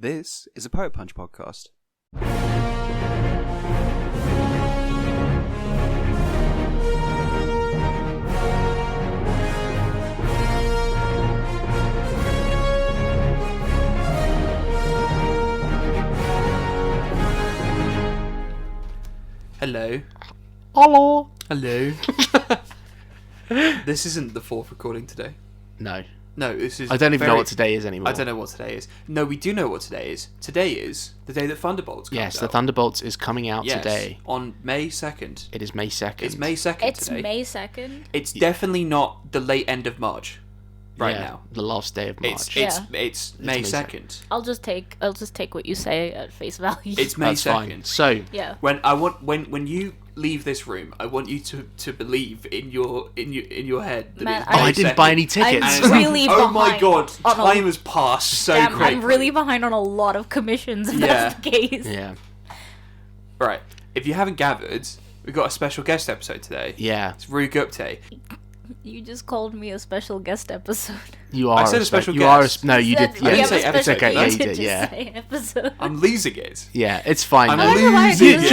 This is a Poet Punch podcast. Hello. Hello. Hello. This isn't the fourth recording today. No, this is... I don't even know what today is anymore. I don't know what today is. No, we do know what today is. Today is the day that Thunderbolts comes out. Yes, the Thunderbolts is coming out today. On May 2nd. It is May 2nd. It's May 2nd It's today. May 2nd? It's definitely not the late end of March now. The last day of March. It's May May 2nd. I'll just take what you say at face value. It's May That's 2nd. fine. So, yeah. When you leave this room, I want you to believe in your head that Man, it's oh, May I didn't 2nd. buy any tickets. I'm really Oh my behind god, on time has passed so Damn, quickly. I'm really behind on a lot of commissions if that's the case. Yeah. Right, if you haven't gathered, we've got a special guest episode today. Yeah. It's Ru Gupte. You just called me a special guest episode. You are. I said a special you guest. No, you did. I didn't say It's episode. okay. Yeah, you did. did. Yeah. Say episode. I'm losing it. Yeah, it's fine. I'm though. losing You it.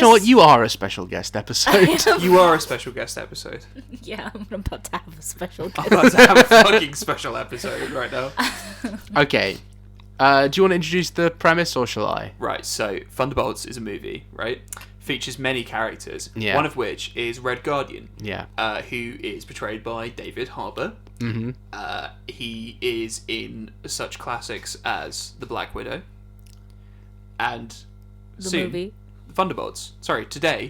know what? You are a special guest episode. You are a special guest episode. Yeah, I'm about to have a special I'm guest. about to have a fucking special episode right now. Okay. Do you want to introduce the premise, or shall I? Right, so Thunderbolts is a movie, right? Features many characters, Yeah. one of which is Red Guardian, Yeah. who is portrayed by David Harbour. Mm-hmm. He is in such classics as The Black Widow and The soon, movie. Thunderbolts. Sorry,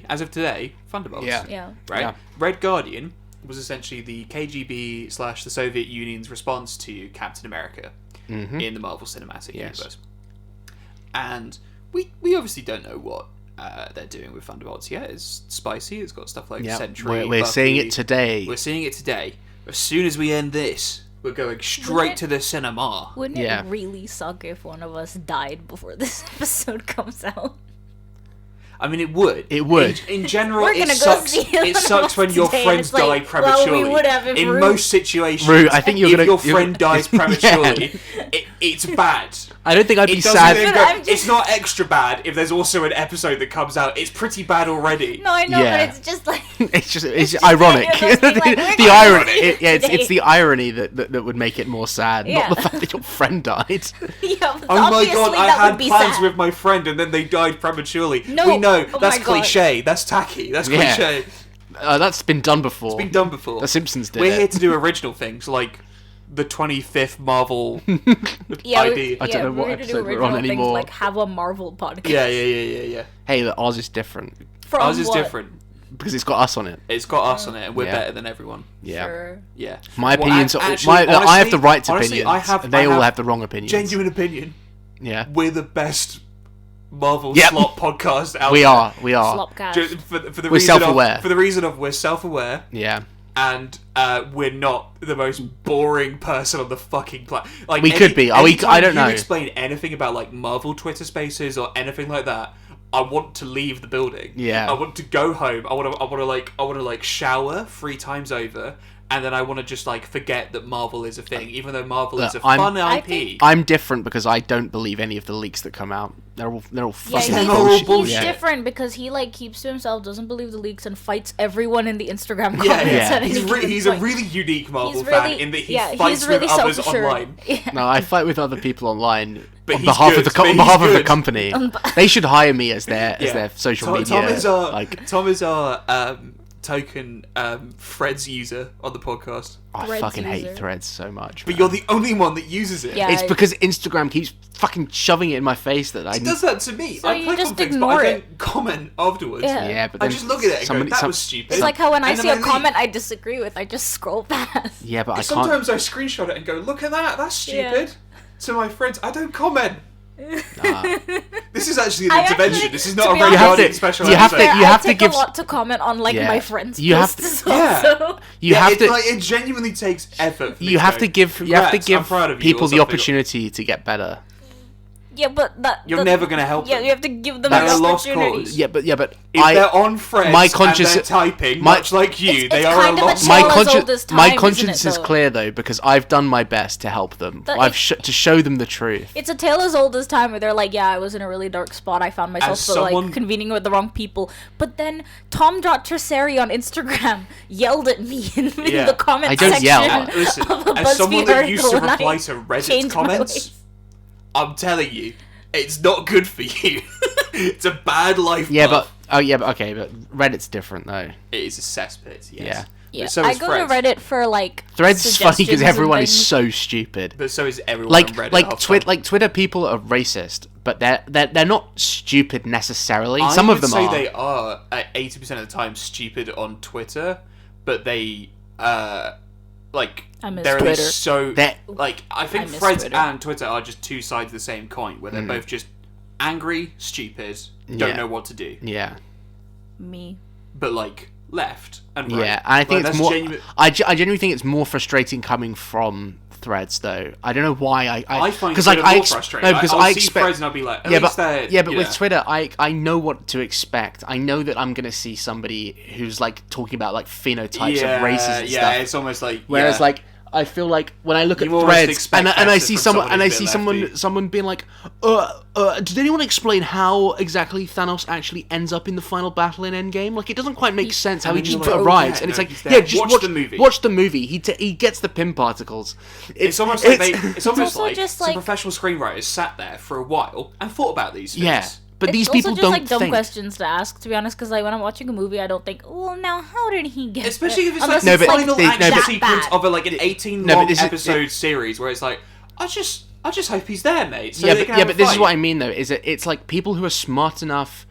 as of today, Thunderbolts. Yeah. Yeah. Right? Yeah. Red Guardian was essentially the KGB / the Soviet Union's response to Captain America Mm-hmm. in the Marvel Cinematic Yes. Universe. And we obviously don't know what they're doing with Thunderbolts yet. It's spicy. It's got stuff like Yeah. Sentry. We're Buffy. seeing it today. We're seeing it today. As soon as we end this, we're going straight to the cinema. Wouldn't Yeah. it really suck if one of us died before this episode comes out? I mean, it would. It would. In general, We're it gonna go sucks. see It sucks when your today, friends and it's like, die prematurely. well, we would have if in Ru- most situations, Ru, I think if your friend dies prematurely, it's bad. I don't think I'd be It doesn't sad. then But go, I'm just- It's not extra bad if there's also an episode that comes out. It's pretty bad already. No, I know, Yeah. but it's just like... It's just ironic. like, you know, those things like, The we're irony. gonna see it It's the today. irony that would make it more sad, Yeah. not the fact that your friend died. Yeah, but Oh my obviously god, I that had would be plans sad. with my friend and then they died prematurely. No, we know, oh that's my God. cliche, that's tacky, that's Yeah. cliche. That's been done before. It's been done before. The Simpsons did We're it. here to do original things like the 25th Marvel Yeah, ID. I don't know what we're gonna do episode we're original on things anymore. like have a Marvel podcast. Yeah. Hey, but ours is different From Ours is what? different. because it's got us on it. It's got us on it and we're Yeah. better than everyone. Yeah. Sure. Yeah. My Well, opinions. actually, I have honestly- the right to honestly, opinions. I have- they I all have have the wrong opinions. Genuine opinion. Yeah. We're the best Marvel Yep. slot podcast out We there. are. We are. Slopcast. For the We're reason self-aware. For the reason of we're self-aware Yeah. and we're not the most boring person on the fucking planet. Like We could be. I anytime don't know. You explain anything about like Marvel Twitter Spaces or anything like that. I want to leave the building. Yeah. I want to go home. I want to shower 3 times over, and then I want to just like forget that Marvel is a thing, even though Marvel is a Look, fun I IP. think- I'm different because I don't believe any of the leaks that come out. They're all Yeah, fucking They're all bullshit. bullshit. he's Yeah. different because he like keeps to himself, doesn't believe the leaks, and fights everyone in the Instagram comments. Yeah, Yeah. at any given he's a point. really unique Marvel He's fan really- in that he yeah, fights he's really with others self-assured. online. Yeah. No, I fight with other people online But on he's behalf good, of the but on behalf he's of the good. company. They should hire me as their social media. Tom is our token Threads user on the podcast. I Threads fucking hate user. Threads so much. But man. you're the only one that uses it. Yeah. It's because Instagram keeps fucking shoving it in my face that I. It does that to me. So I you click just on things, ignore but I it. don't comment afterwards. Yeah. Yeah, but I then just look at it and somebody- go, that some- was stupid. It's like how when I And see then a leave. comment I disagree with, I just scroll past. Yeah, but I can't. Sometimes I screenshot it and go, look at that, that's stupid. Yeah. To my friends, I don't comment. Nah. This is actually an I intervention. actually- this is to not a be Red honest- Guardian special you have episode. to- you have I take give- a lot to comment on like Yeah. my friends' You have posts to- as Yeah. well. You have to. It genuinely takes effort. For me You have go, to give. You have to "Congrats, I'm give proud of you," people or the something. opportunity to get better. Yeah, but You're never gonna help them. you have to give them They're an a lost opportunity. cause. Yeah, but If they're on Threads my conscience- and they're typing, my- much like you, It's they are kind a of a lost tale my as conscience, old as time, my isn't conscience it, is though? clear though because I've done my best to help them. To show them the truth. It's a tale as old as time where they're like, yeah, I was in a really dark spot. I found myself convening with the wrong people. But then Tom Tricerri on Instagram yelled at me in the comment I don't section yell. Listen, of a as someone BuzzFeed that used to article, and reply I to Reddit changed my comments, ways. I'm telling you, it's not good for you. It's a bad life path. But Reddit's different though. It is a cesspit, yes. Yeah. Yeah, But so I is go Threads. to Reddit for like Threads is funny because suggestions everyone and is things. so stupid. But so is everyone on Reddit. Like Twitter people are racist, but they're not stupid necessarily. I Some of would them say are. they are at 80% of the time stupid on Twitter, but they like I miss they're at Twitter. least so They're- like I think I miss Threads Twitter. and Twitter are just two sides of the same coin where they're both just angry, stupid, don't Yeah. know what to do, Yeah. Me. but like left and right. Yeah, and I think Like, it's that's more. genuine- I genuinely think it's more frustrating coming from Threads, though. I don't know why. I find because Twitter I more ex- frustrating. No, because I'll I see expect. Threads and I'll be like, at Yeah, least but they're with Twitter, I know what to expect. I know that I'm gonna see somebody who's like talking about like phenotypes of races and stuff. it's almost like Whereas like I feel like when I look You at almost Threads expect and I better see from someone someone and I who's a see bit lefty. someone being like, did anyone explain how exactly Thanos actually ends up in the final battle in Endgame? Like it doesn't quite make sense how and he then just you're like, arrives yeah, and it's no, like, he's there. just Watch the movie. Watch the movie. He gets the pim particles. It's almost like it's almost also like just some like- professional screenwriters sat there for a while and thought about these things. Yeah, but It's these also people just don't like dumb think. questions to ask, to be honest, because like when I'm watching a movie, I don't think, well, now how did he get Especially there? if it's Unless like the but final they- no, action but- sequence bad. of an 18 No, but long this is- episode series where it's like, I just hope he's there, mate. So Yeah, they but can have a this is fight. what I mean though. Is that it's like people who are smart enough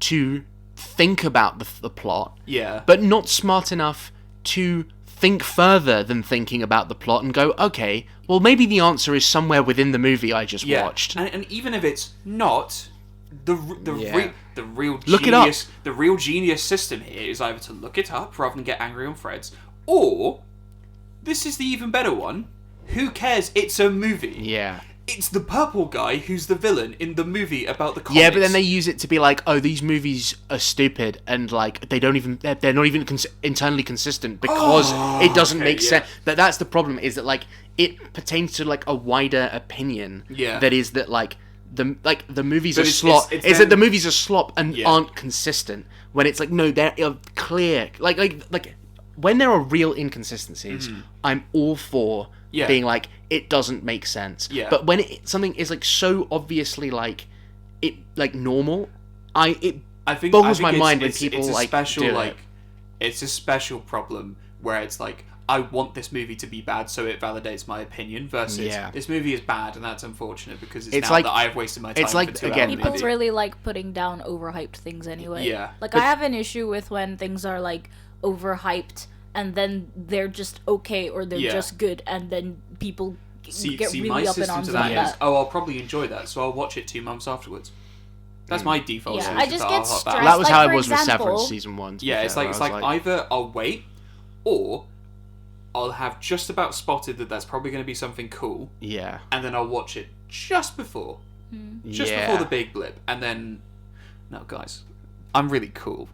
to think about the plot, Yeah. but not smart enough to think further than thinking about the plot and go, okay, well maybe the answer is somewhere within the movie I just watched. And even if it's not, the Yeah. real Look it up. genius the real genius system here is either to look it up rather than get angry on Threads, or this is the even better one. Who cares? It's a movie. Yeah. It's the purple guy who's the villain in the movie about the comics. Yeah, but then they use it to be like, oh, these movies are stupid and like they're not even internally consistent because it doesn't make yeah. sense. But that's the problem is that like it pertains to like a wider opinion. Yeah. That is that like the movies But are it's- slop. it's Is them- that the movies are slop and Yeah. aren't consistent when it's like no, they're clear. Like when there are real inconsistencies, I'm all for Yeah. being like it doesn't make sense. Yeah. But when something is like so obviously like it like normal, I think boggles I think my it's- mind when it's people a like special do like it. it's a special problem where it's like I want this movie to be bad so it validates my opinion versus Yeah. this movie is bad and that's unfortunate because it's It's now like- that I have wasted my time it's like, for 2 again, hours People movie. really like putting down overhyped things anyway. Yeah. Like But- I have an issue with when things are like overhyped and then they're just okay or they're Yeah. just good and then people get See, really my up in system arms to about that that. is, oh, I'll probably enjoy that, so I'll watch it 2 months afterwards. That's my default. Yeah, solution I just to get I'll hop stressed. back. That was like, how for it was example- with Severance season 1. to be Yeah, fair, it's like where I was either I'll wait, or I'll have just about spotted that that's probably going to be something cool, yeah, and then I'll watch it just before yeah. before the big blip, and then no, guys, I'm really cool.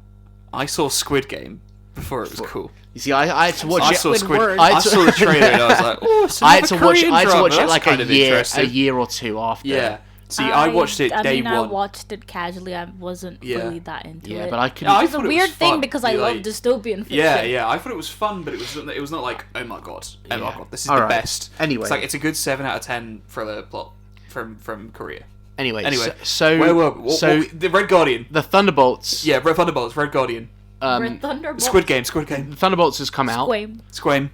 I saw Squid Game before it was cool. You see, I had to watch I it. saw Squidward. I saw the trailer and I was like, oh, it's I had to another watch. Korean I had to drama, watch it that's like kind a of year interesting. or two after. Yeah. See, I watched it day I one. watched it casually. I wasn't Yeah. really that into Yeah, it. but I couldn't. Yeah, I It's a thought it was weird thing fun. because I You, love like- dystopian fiction. Yeah, I thought it was fun, but it was not like, oh my god, oh my Yeah. god, this is Alright. the best. Anyway. It's like it's a good 7 out of 10 thriller plot from Korea. Anyway, Anyway, so where were we? The Red Guardian. the Thunderbolts. Yeah, Red Thunderbolts, Red Guardian, Red Thunderbolts. Squid Game. The Thunderbolts has come out. Squame.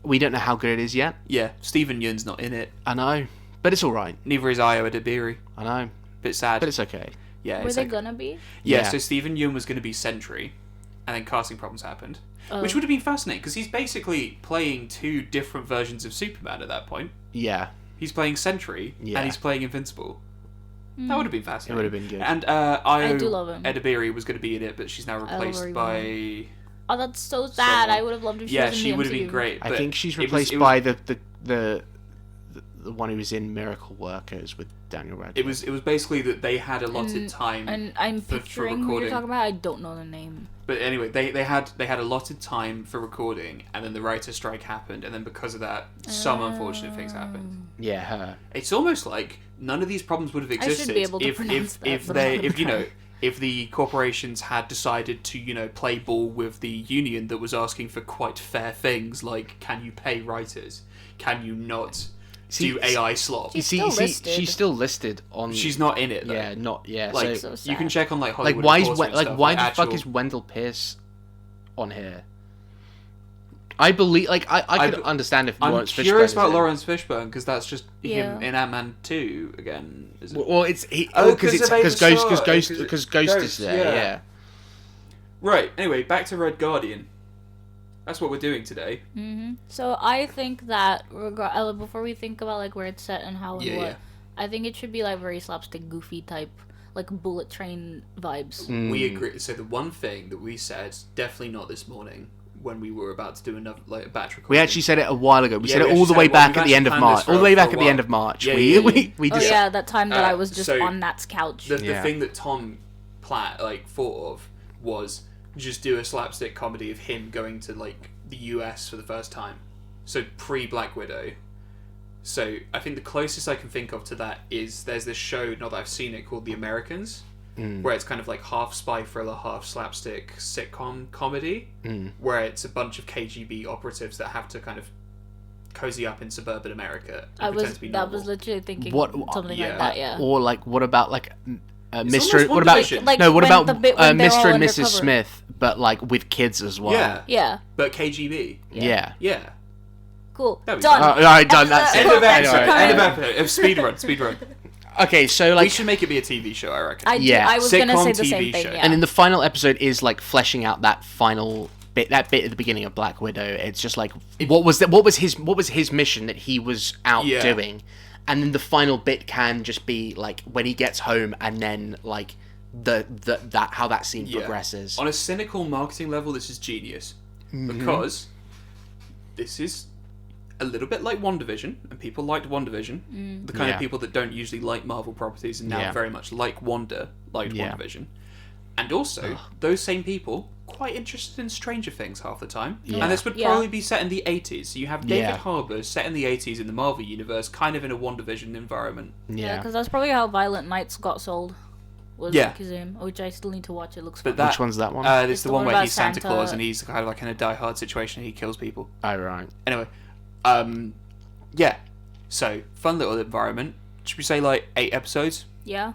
We don't know how good it is yet. Yeah, Stephen Yeun's not in it. I know, but it's all right. Neither is Ayo Edebiri. I know, Bit sad. but it's okay. Yeah, Were it's they like- gonna be? Yeah, Yeah. so Stephen Yeun was going to be Sentry, and then casting problems happened, Oh. which would have been fascinating because he's basically playing 2 different versions of Superman at that point. Yeah, He's playing Sentry Yeah. and he's playing Invincible. That would have been fascinating. it would have been good. And Ayo do love him. Edebiri was going to be in it, but she's now replaced Ellery by. Oh, that's so sad. So- I would have loved if she Yeah, was in she the would have MCU. been great. I but think she's it was- replaced it was- by the one who was in Miracle Workers with Daniel Radcliffe. It was basically that they had allotted time. And I'm for picturing who you're talking about. I don't know the name. But anyway, they had allotted time for recording, and then the writer's strike happened, and then because of that, some unfortunate things happened. Yeah, her. It's almost like none of these problems would have existed I should be able to pronounce that, if the corporations had decided to, play ball with the union that was asking for quite fair things, like, can you pay writers? Can you not do AI slop? She's still listed on... She's not in it, though. Yeah, not... Yeah, like, so you can check on, like, Hollywood why the fuck is Wendell Pierce on here? I believe... Like, I could understand if Lawrence Fishburne... I'm curious about Lawrence Fishburne, because that's just him in Ant-Man 2 again, is it? Well, it's... Because Ghost is there, yeah. Right, anyway, back to Red Guardian. That's what we're doing today. Mm-hmm. So I think that, before we think about, like, where it's set and how and what, I think it should be, like, very slapstick, goofy type, like, bullet train vibes. We agree. So the one thing that we said, definitely not this morning, when we were about to do another, like, a batch recording. We actually said it a while ago. We said it all the way back at the end of March. All the way back at the end of March. We just... that time that I was just on Nat's couch. The thing that Tom thought of was just do a slapstick comedy of him going to, like, the US for the first time. So pre-Black Widow. So I think the closest I can think of to that is there's this show, not that I've seen it, called The Americans, where it's kind of like half spy thriller, half slapstick sitcom comedy, where it's a bunch of KGB operatives that have to kind of cozy up in suburban America and pretend to be normal. I was literally thinking something like that, yeah. Or, like, what about, like... Mr. What about Mr. and Mrs. Smith, but like with kids as well? Yeah. But KGB. Yeah. Cool. Done. All right, done. That's End of episode. Speedrun. Okay, so like we should make it be a TV show, I reckon. I was gonna say the TV same thing. show. Yeah. And then the final episode is like fleshing out that final bit, that bit at the beginning of Black Widow. It's just like what was his mission that he was out doing. And then the final bit can just be like when he gets home, and then like how that scene progresses. On a cynical marketing level, this is genius because this is a little bit like WandaVision, and people liked WandaVision. The kind of people that don't usually like Marvel properties and now very much like Wanda liked WandaVision. And also, those same people quite interested in Stranger Things half the time. And this would probably be set in the 80s. So you have David Harbour set in the 80s in the Marvel Universe, kind of in a WandaVision environment. Yeah, because that's probably how Violent Nights got sold. Was Kazim, which I still need to watch. It looks fun. Which one's that one? It's the one where he's Santa Claus and he's kind of like in a Die Hard situation and he kills people. Oh, right. Anyway, so fun little environment. Should we say like 8 episodes? Yeah.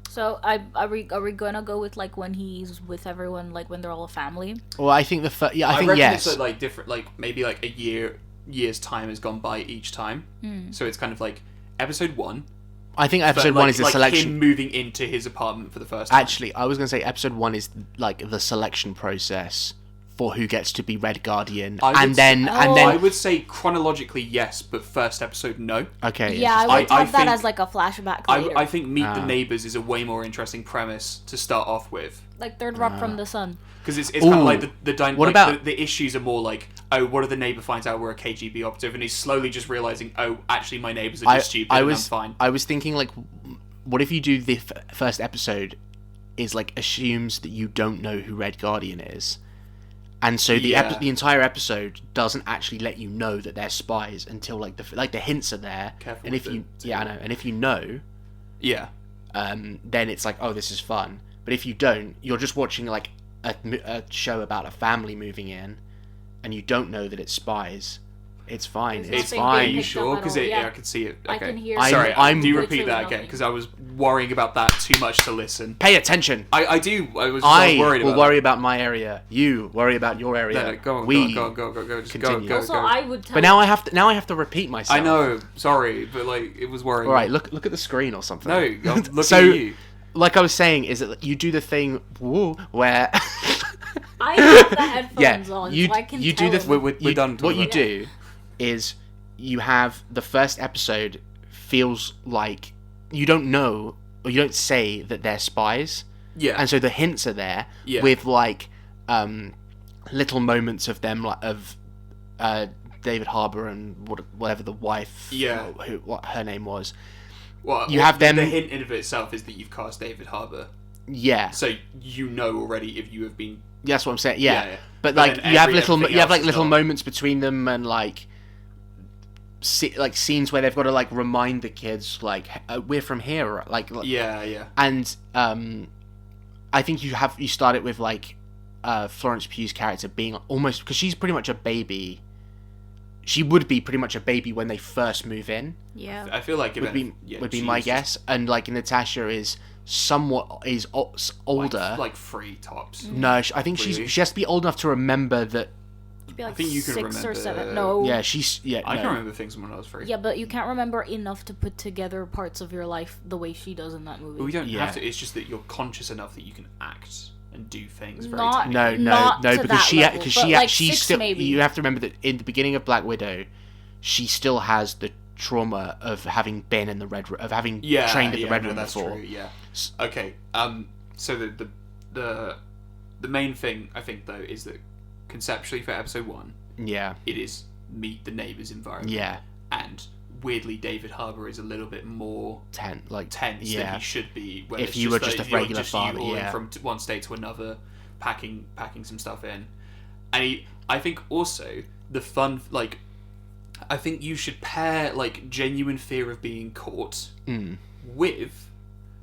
So are we gonna go with like when he's with everyone, like when they're all a family? Well, I think I think reckon yes. It's like different, like maybe like a year's time has gone by each time. So it's kind of like episode 1. I think episode 1 is the selection. Him moving into his apartment for the first time. Actually, I was gonna say episode 1 is like the selection process for who gets to be Red Guardian, and then I would say chronologically yes, but first episode no. Okay. Yeah, I would have that as like a flashback. I think Meet the Neighbors is a way more interesting premise to start off with. Like Third Rock from the Sun. Because it's kind of like the issues are more like, oh, what if the neighbor finds out we're a KGB operative, and he's slowly just realizing, oh, actually my neighbors are just stupid and I'm fine. I was thinking like, what if you do the first episode is like assumes that you don't know who Red Guardian is. And so the entire episode doesn't actually let you know that they're spies until like the hints are there. Careful and if you I know, and if you know, then it's like, oh, this is fun. But if you don't, you're just watching like a show about a family moving in, and you don't know that it's spies. It's fine. It's fine. Are you sure? Because I can see it. Okay. I can hear. Sorry, do you repeat that again? Because I was worrying about that too much to listen. Pay attention. I do. I was worried about. I will worry about my area. You worry about your area. No, go on. Go. Just continue. Go. Also, I would. But now I have to repeat myself. I know. Sorry, but like it was worrying. All right, look at the screen or something. No, look at you. Like I was saying, is that you do the thing where I have the headphones on, so I can you tell do the we're done. What you do is you have the first episode feels like you don't know or you don't say that they're spies. Yeah. And so the hints are there with like little moments of them like of David Harbour and whatever the wife, what her name was. Well, you have them. The hint in of itself is that you've cast David Harbour. Yeah. So you know already if you have been. That's what I'm saying. Yeah. But like you have little moments between them and like scenes where they've got to like remind the kids like we're from here, like yeah. And I think you start it with like Florence Pugh's character being almost, because she's pretty much a baby. She would be pretty much a baby when they first move in. Yeah, I feel like would be my guess. And like Natasha is older, like 3 tops. No, I think she has to be old enough to remember that. Be like I think you can 6 remember. or 7. No. Yeah, I can remember things when I was 3. Yeah, but you can't remember enough to put together parts of your life the way she does in that movie. But we don't have to. It's just that you're conscious enough that you can act and do things very Not technically. No, to because that she level, still. maybe. You have to remember that in the beginning of Black Widow, she still has the trauma of having been in the trained at the Red Room that's before. True, yeah. Okay. So the main thing I think though is that conceptually for episode 1, it is meet the neighbours environment. Yeah. And weirdly, David Harbour is a little bit more tense than he should be. When if you were just a regular father, from one state to another, packing some stuff in, and I think also the fun, like, I think you should pair like genuine fear of being caught with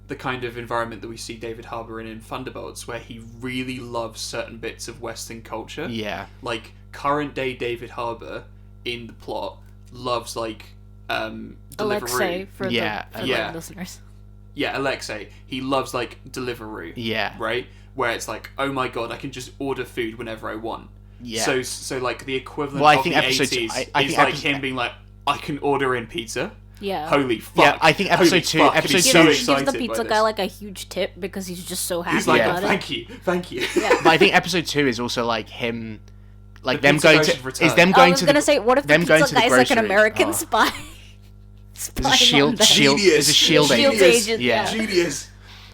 the kind of environment that we see David Harbour in Thunderbolts, where he really loves certain bits of Western culture. Yeah, like current day David Harbour in the plot loves like. Alexei for the listeners. Yeah, Alexei. He loves like Deliveroo. Yeah. Right? Where it's like, oh my god, I can just order food whenever I want. Yeah. So like the equivalent of the 80s is like him being like, I can order in pizza. Yeah. Holy fuck. Yeah, I think episode 2 gives the pizza guy like a huge tip because he's just so happy about it. Thank you. Yeah. But I think episode 2 is also like him, like them going to I was gonna say, what if the pizza guy's like an American spy? There's a shield agent. Yeah. Genius.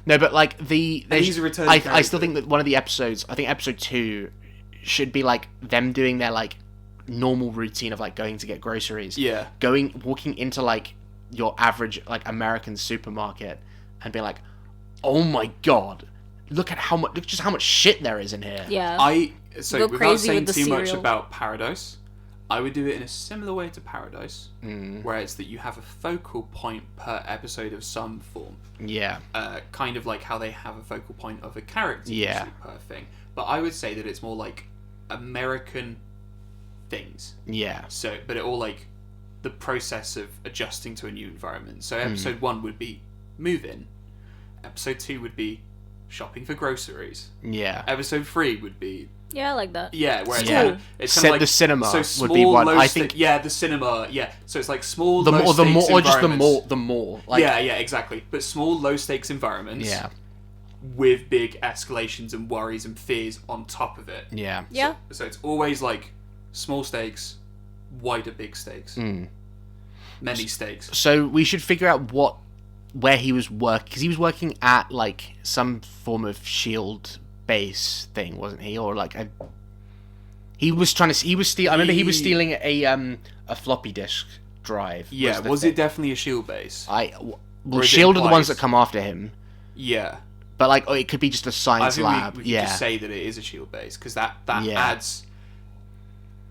No, but like he's a returning character. I still think that one of the episodes, I think episode 2 should be like them doing their like normal routine of like going to get groceries. Yeah. Walking into like your average like American supermarket and being like, oh my god, look how much shit there is in here. Yeah. Without saying too much about Paradise, I would do it in a similar way to Paradise, where it's that you have a focal point per episode of some form. Yeah. Kind of like how they have a focal point of a character per thing. But I would say that it's more like American things. Yeah. So, but it all like the process of adjusting to a new environment. So episode 1 would be move in. Episode 2 would be shopping for groceries. Yeah. Episode 3 would be... Yeah, I like that. Yeah, where it's kind of like... The cinema would be one, I think... the cinema, yeah. So it's like small, the low-stakes environments. Or just the more. Like... Yeah, exactly. But small, low-stakes environments with big escalations and worries and fears on top of it. Yeah. So it's always like small stakes, wider big stakes. Many stakes. So we should figure out where he was working, because he was working at like some form of shield base thing, wasn't he? Or like I remember he was stealing a floppy disk drive. Yeah, was it definitely a shield base? Shield are the ones that come after him. Yeah. But like, it could be just a science lab. We could just say that it is a shield base, because that adds.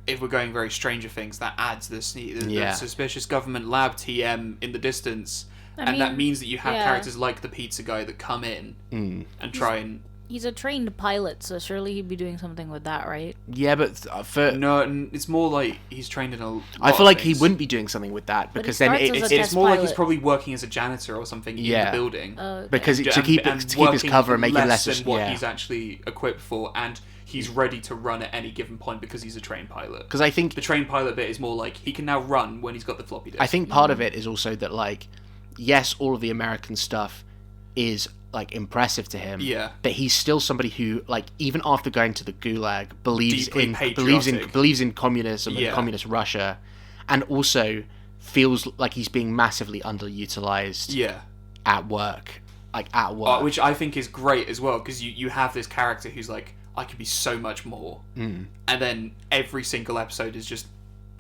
If we're going very Stranger Things, that adds the suspicious government lab TM in the distance, that means that you have characters like the pizza guy that come in and try and. He's a trained pilot, so surely he'd be doing something with that, right? Yeah, but no, it's more like he's trained in a. I feel like he wouldn't be doing something with that, because then it's more like he's probably working as a janitor or something in the building. Okay. Because to keep his cover and make it less than what he's actually equipped for, and he's ready to run at any given point because he's a trained pilot. Because I think the trained pilot bit is more like he can now run when he's got the floppy disk. I think part of it is also that like, yes, all of the American stuff is like impressive to him. Yeah. But he's still somebody who, like, even after going to the Gulag, believes in communism and communist Russia, and also feels like he's being massively underutilized. Yeah. At work. Which I think is great as well, because you have this character who's like, I could be so much more. And then every single episode is just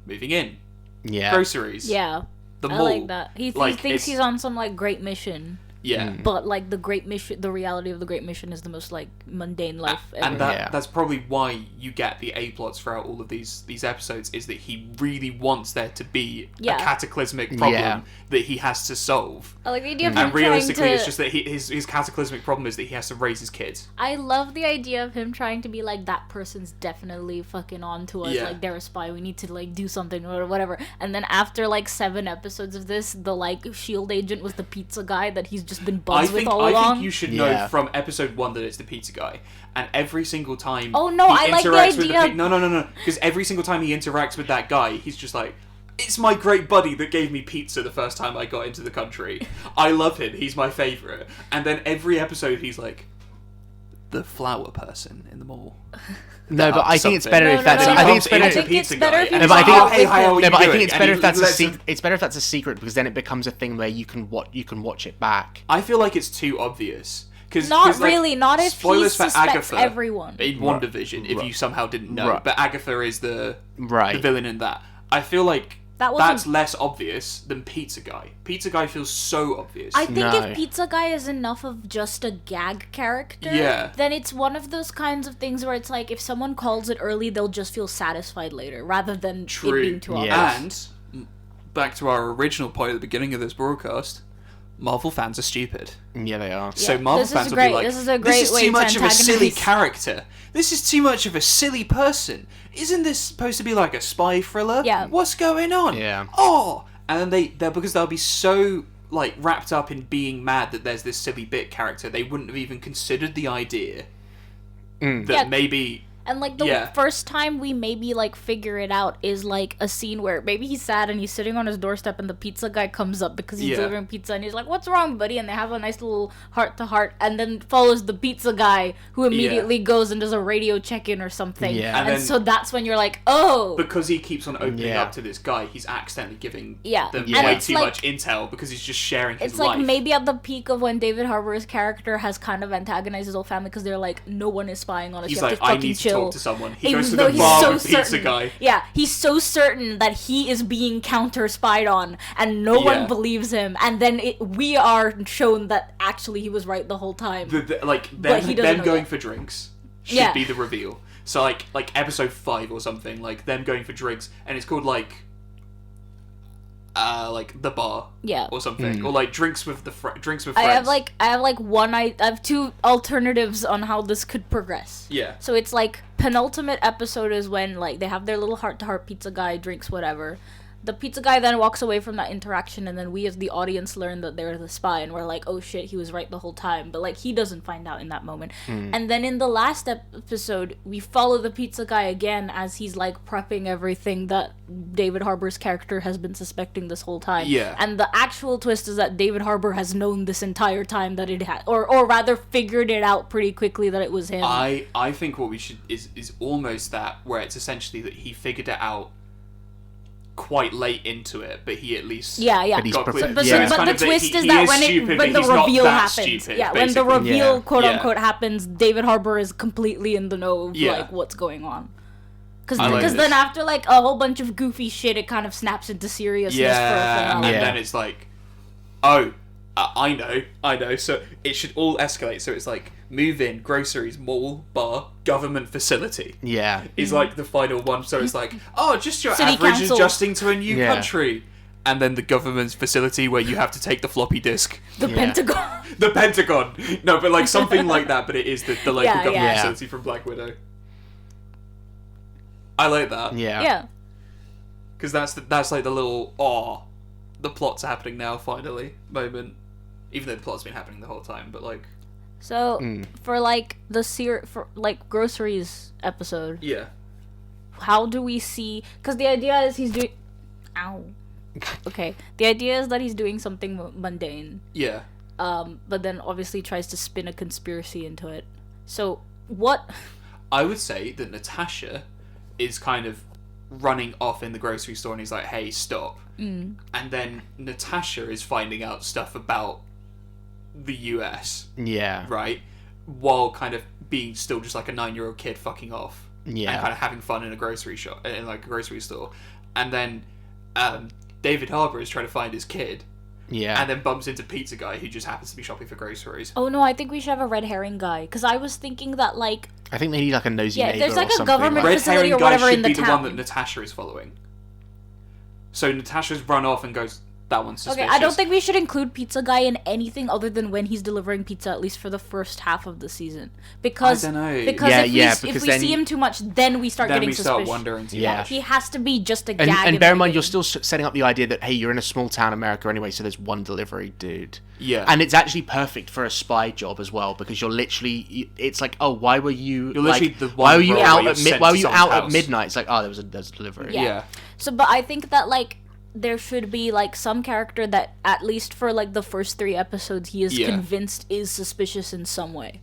moving in, Yeah. groceries, Yeah. the I mall. like that. He thinks he's on some like great mission. Yeah. But like the great mission, the reality of the great mission is the most like mundane life ever. And that's probably why you get the A plots throughout all of these episodes, is that he really wants there to be a cataclysmic problem that he has to solve. I like the idea of and realistically, it's just that his cataclysmic problem is that he has to raise his kids. I love the idea of him trying to be like, that person's definitely fucking on to us. Yeah. Like, they're a spy. We need to like do something or whatever. And then after like 7 episodes of this, the like SHIELD agent was the pizza guy that he's just been buzzed with all along. I think you should know from episode 1 that it's the pizza guy, and every single time. Oh no, I like the idea. No, because every single time he interacts with that guy, he's just like, it's my great buddy that gave me pizza the first time I got into the country. I love him. He's my favorite. And then every episode, he's like, the flower person in the mall. No, but I think it's better if that's. I think it's better. I think it's better if no, but I think it's better if that's a secret. It's better if that's a secret, because then it becomes a thing where you can watch it back. I feel like it's too obvious. Not really. Not if he spoilers for suspects Agatha everyone. In WandaVision, if you somehow didn't know. But Agatha is the villain in that. I feel like that's less obvious than Pizza Guy. Pizza Guy feels so obvious. I think if Pizza Guy is enough of just a gag character, then it's one of those kinds of things where it's like, if someone calls it early, they'll just feel satisfied later, rather than it being too obvious. And back to our original point at the beginning of this broadcast, Marvel fans are stupid. Yeah, they are. So Marvel fans will be like, this is too much of a silly character. This is too much of a silly person. Isn't this supposed to be like a spy thriller? Yeah. What's going on? Yeah. Oh! And then because they'll be so like wrapped up in being mad that there's this silly bit character, they wouldn't have even considered the idea that maybe. And, like, the first time we maybe, like, figure it out is, like, a scene where maybe he's sad and he's sitting on his doorstep and the pizza guy comes up because he's delivering pizza and he's like, what's wrong, buddy? And they have a nice little heart-to-heart, and then follows the pizza guy who immediately goes and does a radio check-in or something. Yeah. And so that's when you're like, oh! Because he keeps on opening up to this guy, he's accidentally giving them And way too much intel because he's just sharing his life. It's like maybe at the peak of when David Harbour's character has kind of antagonized his whole family because they're like, no one is spying on us. He's you have like, to fucking I need chill. to talk to someone. He goes to the bar with Pizza Guy. Yeah, he's so certain that he is being counter-spied on, and no one believes him. And then we are shown that actually he was right the whole time. Them going for drinks should be the reveal. So like episode 5 or something, like them going for drinks, and it's called like the bar, or something, or like drinks with friends. I have 2 alternatives on how this could progress. Yeah. So it's like penultimate episode is when like they have their little heart-to-heart, pizza guy drinks whatever. The pizza guy then walks away from that interaction, and then we as the audience learn that they're the spy, and we're like, oh shit, he was right the whole time. But like he doesn't find out in that moment. And then in the last episode, we follow the pizza guy again as he's like prepping everything that David Harbour's character has been suspecting this whole time. Yeah. And the actual twist is that David Harbour has known this entire time that it had, or rather figured it out pretty quickly that it was him. I think what we should is almost that, where it's essentially that he figured it out quite late into it, but he at least but the twist is that when the reveal happens, when the reveal quote unquote happens, David Harbour is completely in the know of like what's going on. Because then after like a whole bunch of goofy shit, it kind of snaps into seriousness for a finale. And then it's like, oh, I know. So it should all escalate. So it's like move in, groceries, mall, bar, government facility. Yeah. Is like the final one. So it's like, oh, just your City average council. adjusting to a new country. And then the government's facility where you have to take the floppy disk. The Pentagon. The Pentagon. No, but like something like that, but it is the local government facility from Black Widow. I like that. Yeah. Because that's like the little, the plot's happening now, finally, moment. Even though the plot's been happening the whole time, but like... So, for like for like groceries episode... Yeah. How do we see... Because the idea is he's doing... Ow. Okay. The idea is that he's doing something mundane. Yeah. But then obviously tries to spin a conspiracy into it. So, what... I would say that Natasha is kind of running off in the grocery store and he's like, hey, stop. And then Natasha is finding out stuff about the US. Yeah. Right? While kind of being still just like a 9-year-old kid fucking off. Yeah. And kind of having fun in a grocery shop, in like a grocery store. and then David Harbour is trying to find his kid. Yeah. And then bumps into Pizza Guy, who just happens to be shopping for groceries. Oh no, I think we should have a red herring guy. Because I was thinking that, like... I think they need like a nosy neighbor there's like or a something. government Red facility herring or guy whatever should in the be the one town. that Natasha is following. So Natasha's run off and goes, that one's suspicious. Okay, I don't think we should include Pizza Guy in anything other than when he's delivering pizza, at least for the first half of the season. Because, I don't know. Because if we then see him too much, then we start getting suspicious. Then we start wondering too much. He has to be just a And, gag. and bear in mind, you're still setting up the idea that, hey, you're in a small town America anyway, so there's one delivery dude. Yeah. And it's actually perfect for a spy job as well, because you're literally, it's like, oh, why were you, You're literally like, the one why were you role out where at you're why were sent you to out at someone's house. midnight? It's like, oh, there was a delivery. Yeah. So, but I think that, like, there should be, like, some character that, at least for, like, the first 3 episodes, he is convinced is suspicious in some way.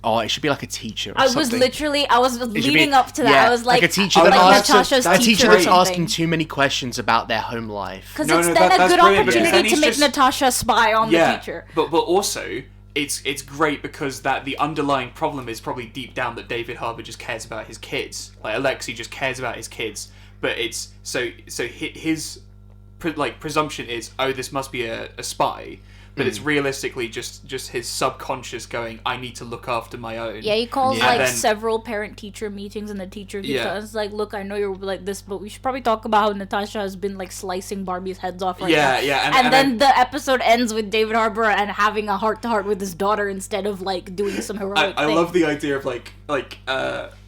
Oh, it should be like a teacher or I something. was leading up to that. Yeah, I was like a teacher like that asks, Natasha's a teacher that's or something. asking too many questions about their home life. Because No, it's no, then a that's good brilliant, because then opportunity to he's make just- Natasha spy on the teacher. But also, it's great because that the underlying problem is probably deep down that David Harbour just cares about his kids. Like, Alexei just cares about his kids. But it's... So his presumption is, oh, this must be a spy. But it's realistically just his subconscious going, I need to look after my own. Yeah, he calls Yeah. like And then- several parent-teacher meetings, and the teacher keeps Yeah. us like, "Look, I know you're like this, but we should probably talk about how Natasha has been like slicing Barbie's heads off right now." Yeah. And then the episode ends with David Harbour and having a heart-to-heart with his daughter instead of like doing some heroic I thing. love the idea of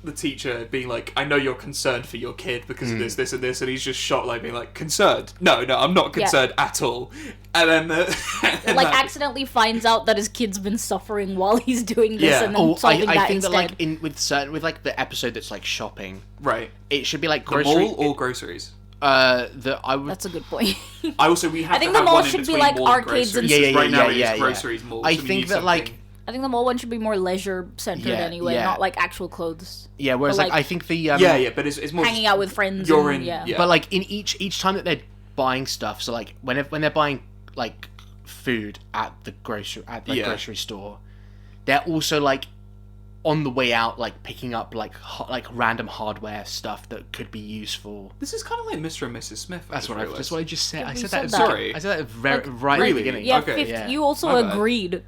the teacher being like, I know you're concerned for your kid because of this, and this, and he's just shot like being like, concerned? No, I'm not concerned at all. And then like accidentally finds out that his kid's been suffering while he's doing this, Yeah. and then solving that I think instead. that like with like the episode that's like shopping, right, it should be like the grocery. mall or groceries. That's a good point. We have I think to the have mall one in should be between like mall and arcades and groceries. Yeah, Right now yeah. it's groceries, malls. I so we think need that like something- I think the mall one should be more leisure-centered anyway, yeah. not like actual clothes. yeah, whereas But, like I think the but it's more Hanging out with friends. You're and, in, yeah. yeah. But like in each time that they're buying stuff, so like when they're buying like food at the grocery store, they're also like on the way out like picking up like random hardware stuff that could be useful. This is kind of like Mr. and Mrs. Smith. That's what I just said. I we said said that. that. Sorry. I said that right Really? at the beginning. Yeah, Okay. Yeah. you also My bad. agreed.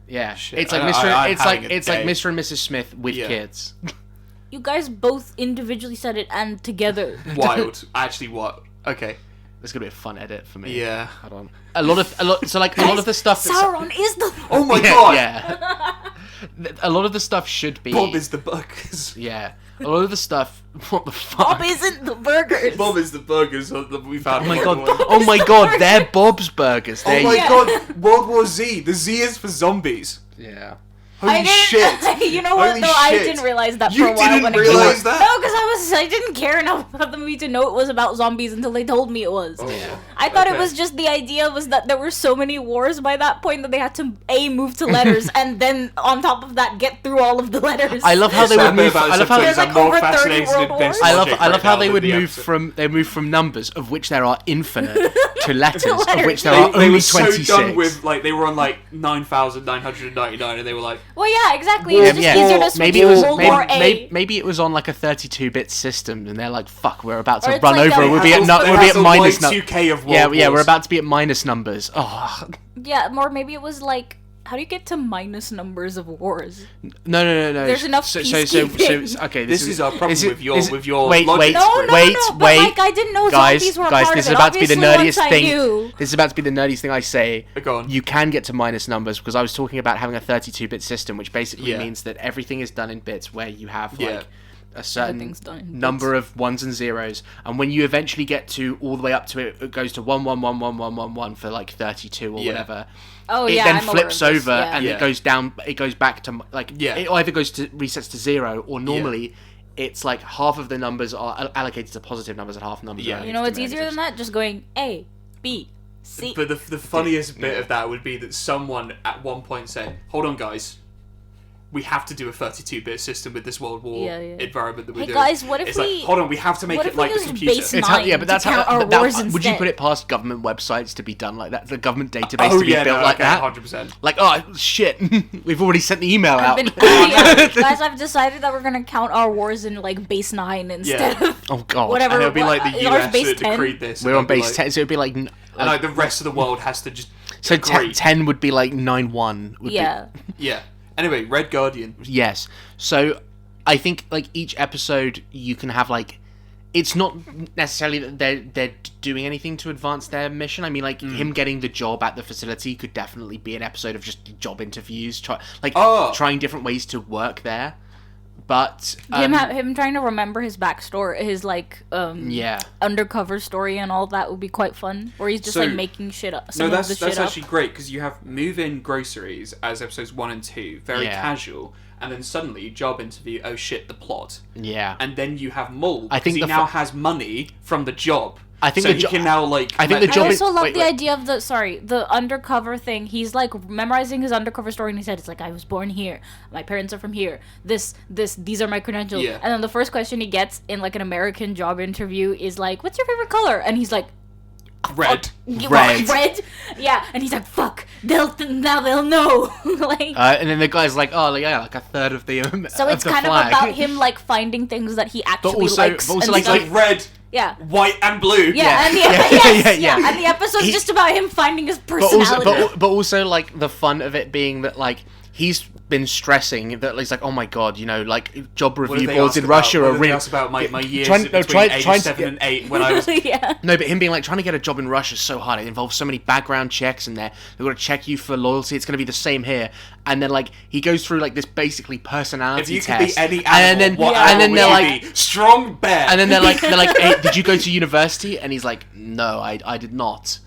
Yeah, Shit. it's like I'm having a it's like day. Mr. and Mrs. Smith with Yeah. kids. You guys both individually said it and together. Wild. Actually, what? Okay. It's gonna be a fun edit for me. Yeah. Hold on. A lot of the stuff. That's, Sauron is the. Oh my yeah, god! yeah. A lot of the stuff should be. Bob is the burgers. Yeah. A lot of the stuff. What the fuck? Bob isn't the burgers. Bob is the burgers that we found. Oh my in god! World War One. Oh my god! They're Bob's Burgers. Oh There my you- god! World War Z. The Z is for zombies. Yeah. Holy I shit! didn't. You know what? Holy No, I shit. didn't realize that You for a while. didn't when realize it that? No, because I didn't care enough about the movie to know it was about zombies until they told me it was. Oh. Yeah. I thought it Okay. was just the idea was that there were so many wars by that point that they had to move to letters and then on top of that get through all of the letters. I love how they would move. I love how There's, like, over 30 world wars. I love how they would move from numbers of which there are infinite to letters of which there are They only were so 26. done with they were on 9,999 and they were like, Well, yeah, exactly. It was just easier to switch maybe to it was World War A. maybe it was on like a 32-bit system, and they're like, "Fuck, we're about Or to it's run like over. that- We'll be They at have the minus Y2K numbers. of World Yeah, we're Wars. about to be at minus numbers. Oh, Yeah, or maybe it was like, how do you get to minus numbers of wars? no. There's enough So peacekeeping. okay. This is our problem this with your wait, logic. wait, No, no, wait, no, but wait. like I didn't know Guys, zombies were a guys, part this of is it. about to be the Obviously, once nerdiest I thing. knew- This is about to be the nerdiest thing I say. Go on. You can get to minus numbers because I was talking about having a 32-bit system, which basically Yeah. means that everything is done in bits, where you have Yeah. like a certain Everything's done in number of ones and zeros, and when you eventually get to all the way up to it, it goes to 1111111 for like 32 or Yeah. whatever. Oh It yeah, then I'm aware flips of this, over yeah. and Yeah. it goes down. It goes back to like Yeah. it either goes to resets to 0, or normally it's like half of the numbers are allocated to positive numbers and half numbers. Yeah. Are allocated You know to what's easier negatives. than that? Just going A, B, C. But the funniest bit of that would be that someone at one point said, "Hold on, guys. we have to do a 32-bit system with this World War environment that we're doing. Hey guys, what if it's we... like, hold on, we have to make it like the computer. Base 9 but that's count how... our wars instead? Would you put it past government websites to be done like that? The government database to be built like that? 100%. Like, oh, shit. We've already sent the email out. Guys, I've decided that we're going to count our wars in, like, base 9 instead of... Oh, God. Whatever. And it'll be like the US base that 10? decreed this. We're on base 10, so it'd be like... And like the rest of the world has to just So agree. 10 would be like 9-1. Yeah. Yeah. Anyway, Red Guardian. Yes. So I think like each episode you can have like, it's not necessarily that they're doing anything to advance their mission. I mean, like him getting the job at the facility could definitely be an episode of just job interviews, trying different ways to work there. But him trying to remember his backstory, his like undercover story and all that would be quite fun. Where he's just like making shit up. No, that's actually great because you have move-in groceries as episodes 1 and 2, very casual, and then suddenly job interview. Oh shit, the plot. Yeah. And then you have Mole. I think he now has money from the job. I think so he can now like. I think the job. I also love the idea of the undercover thing. He's like memorizing his undercover story, and he said, "It's like I was born here. My parents are from here. These are my credentials." Yeah. And then the first question he gets in like an American job interview is like, "What's your favorite color?" And he's like, Red. Red. Yeah. And he's like, "Fuck. Now they'll know." Like. And then the guy's like, "Oh, yeah, like a third of the." So it's kind of about him like finding things that he actually likes. But also like red. Yeah. White and blue. Yeah. And and the episode's just about him finding his personality. But also like the fun of it being that like he's been stressing that he's like, oh my god, you know, like job review boards in Russia are really. About my years between ages 7 and 8 when I was. No, but him being like trying to get a job in Russia is so hard. It involves so many background checks in there. They've got to check you for loyalty. It's going to be the same here. And then like he goes through like this basically personality test. If you could be any animal, and then they're like strong bear. And then they're like, hey, did you go to university? And he's like, no, I did not.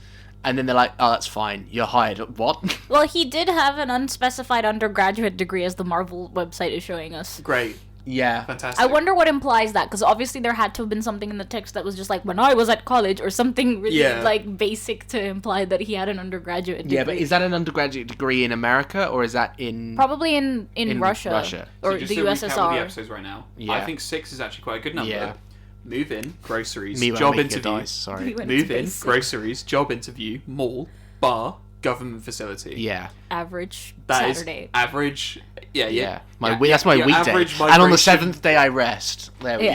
And then they're like, oh, that's fine. You're hired. What? Well, he did have an unspecified undergraduate degree, as the Marvel website is showing us. Great. Yeah. Fantastic. I wonder what implies that, because obviously there had to have been something in the text that was just like, when I was at college, or something really like basic to imply that he had an undergraduate degree. Yeah, but is that an undergraduate degree in America, or is that in... Probably in Russia. Or so just the to USSR. recap the episodes right now, Yeah. I think 6 is actually quite a good number. Yeah. Move in, groceries, Me when job I make interview. dice, sorry. Move in, groceries, job interview, mall, bar, government facility. Yeah. Average That is Saturday. average. Yeah. That's my your weekday. average And on the migration- 7th day I rest. There we go.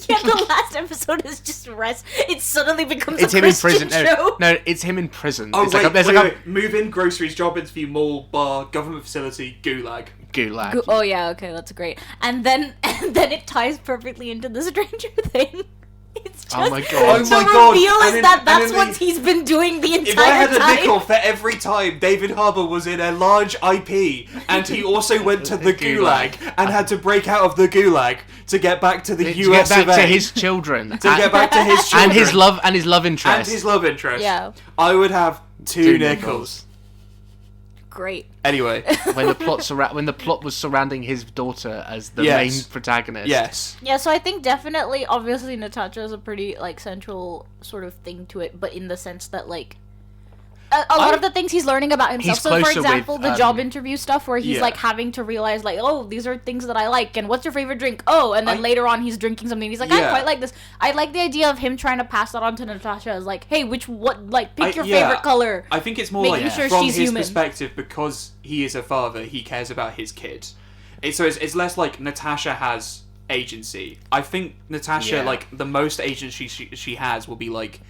Yeah, the last episode is just rest. It suddenly becomes It's a him in Christian prison. show. No, it's him in prison. Oh, It's wait, there's wait. Move in, groceries, job interview, mall, bar, government facility, gulag. gulag. Oh yeah, okay, that's great. And then it ties perfectly into the Stranger Thing. It's just Oh my god. Oh the my God. reveal is And that in that's the- what he's been doing the entire If I had a time. nickel for every time David Harbour was in a large IP, and he also went to the gulag and had to break out of the gulag to get back to the To US get of back A. to his children. to get back to his children. and his love interest. And his love interest. Yeah. I would have two nickels. Great. Anyway. when the plot was surrounding his daughter as the Yes. main protagonist. Yes. Yeah, so I think definitely, obviously, Natasha is a pretty, like, central sort of thing to it, but in the sense that, like, a lot of the things he's learning about himself. He's So, for closer example, with, the job interview stuff where he's, yeah. like, having to realize, like, oh, these are things that I like, and what's your favorite drink? Oh, and then later on he's drinking something, and he's like, I Yeah. quite like this. I like the idea of him trying to pass that on to Natasha as, like, hey, pick your yeah. favorite color. I think it's more Making like sure from she's his human. perspective, because he is a father, he cares about his kid. It's less like Natasha has agency. I think Natasha, Yeah. like, the most agency she has will be like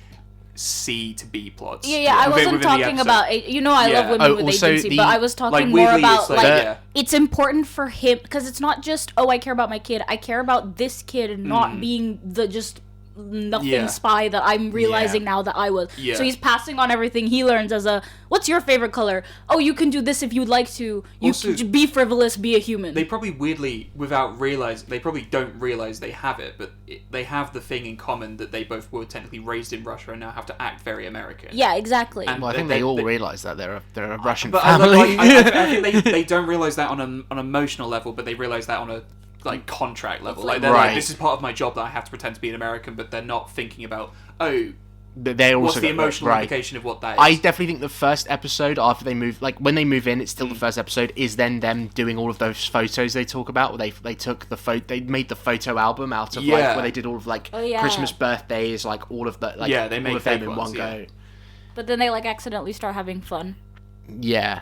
C to B plots. Yeah, I wasn't within the talking episode. about... I Yeah. love women Oh, with also agency, but I was talking like, more weirdly, about, it's like, like, yeah. it's important for him, because it's not just, oh, I care about my kid, I care about this kid not being the just nothing Yeah. spy that I'm realizing now that I was. Yeah. So he's passing on everything he learns as what's your favorite color? Oh, you can do this if you'd like to. You Also, can be frivolous, be a human. They probably weirdly, without realize, they probably don't realize they have it, but they have the thing in common that they both were technically raised in Russia and now have to act very American. Yeah, exactly. And Well, I think they all realise that they're a Russian But family. I think they don't realize that on an emotional level, but they realize that on a contract level. Like they're like, this is part of my job that I have to pretend to be an American, but they're not thinking about, oh, They also What's the emotional right. implication of what that is? I definitely think the first episode after they move, like when they move in, it's still the first episode. Is then them doing all of those photos they talk about. Where they took the they made the photo album out of like where they did all of like Christmas birthdays, like all of the they made all of them in one go. But then they like accidentally start having fun. Yeah.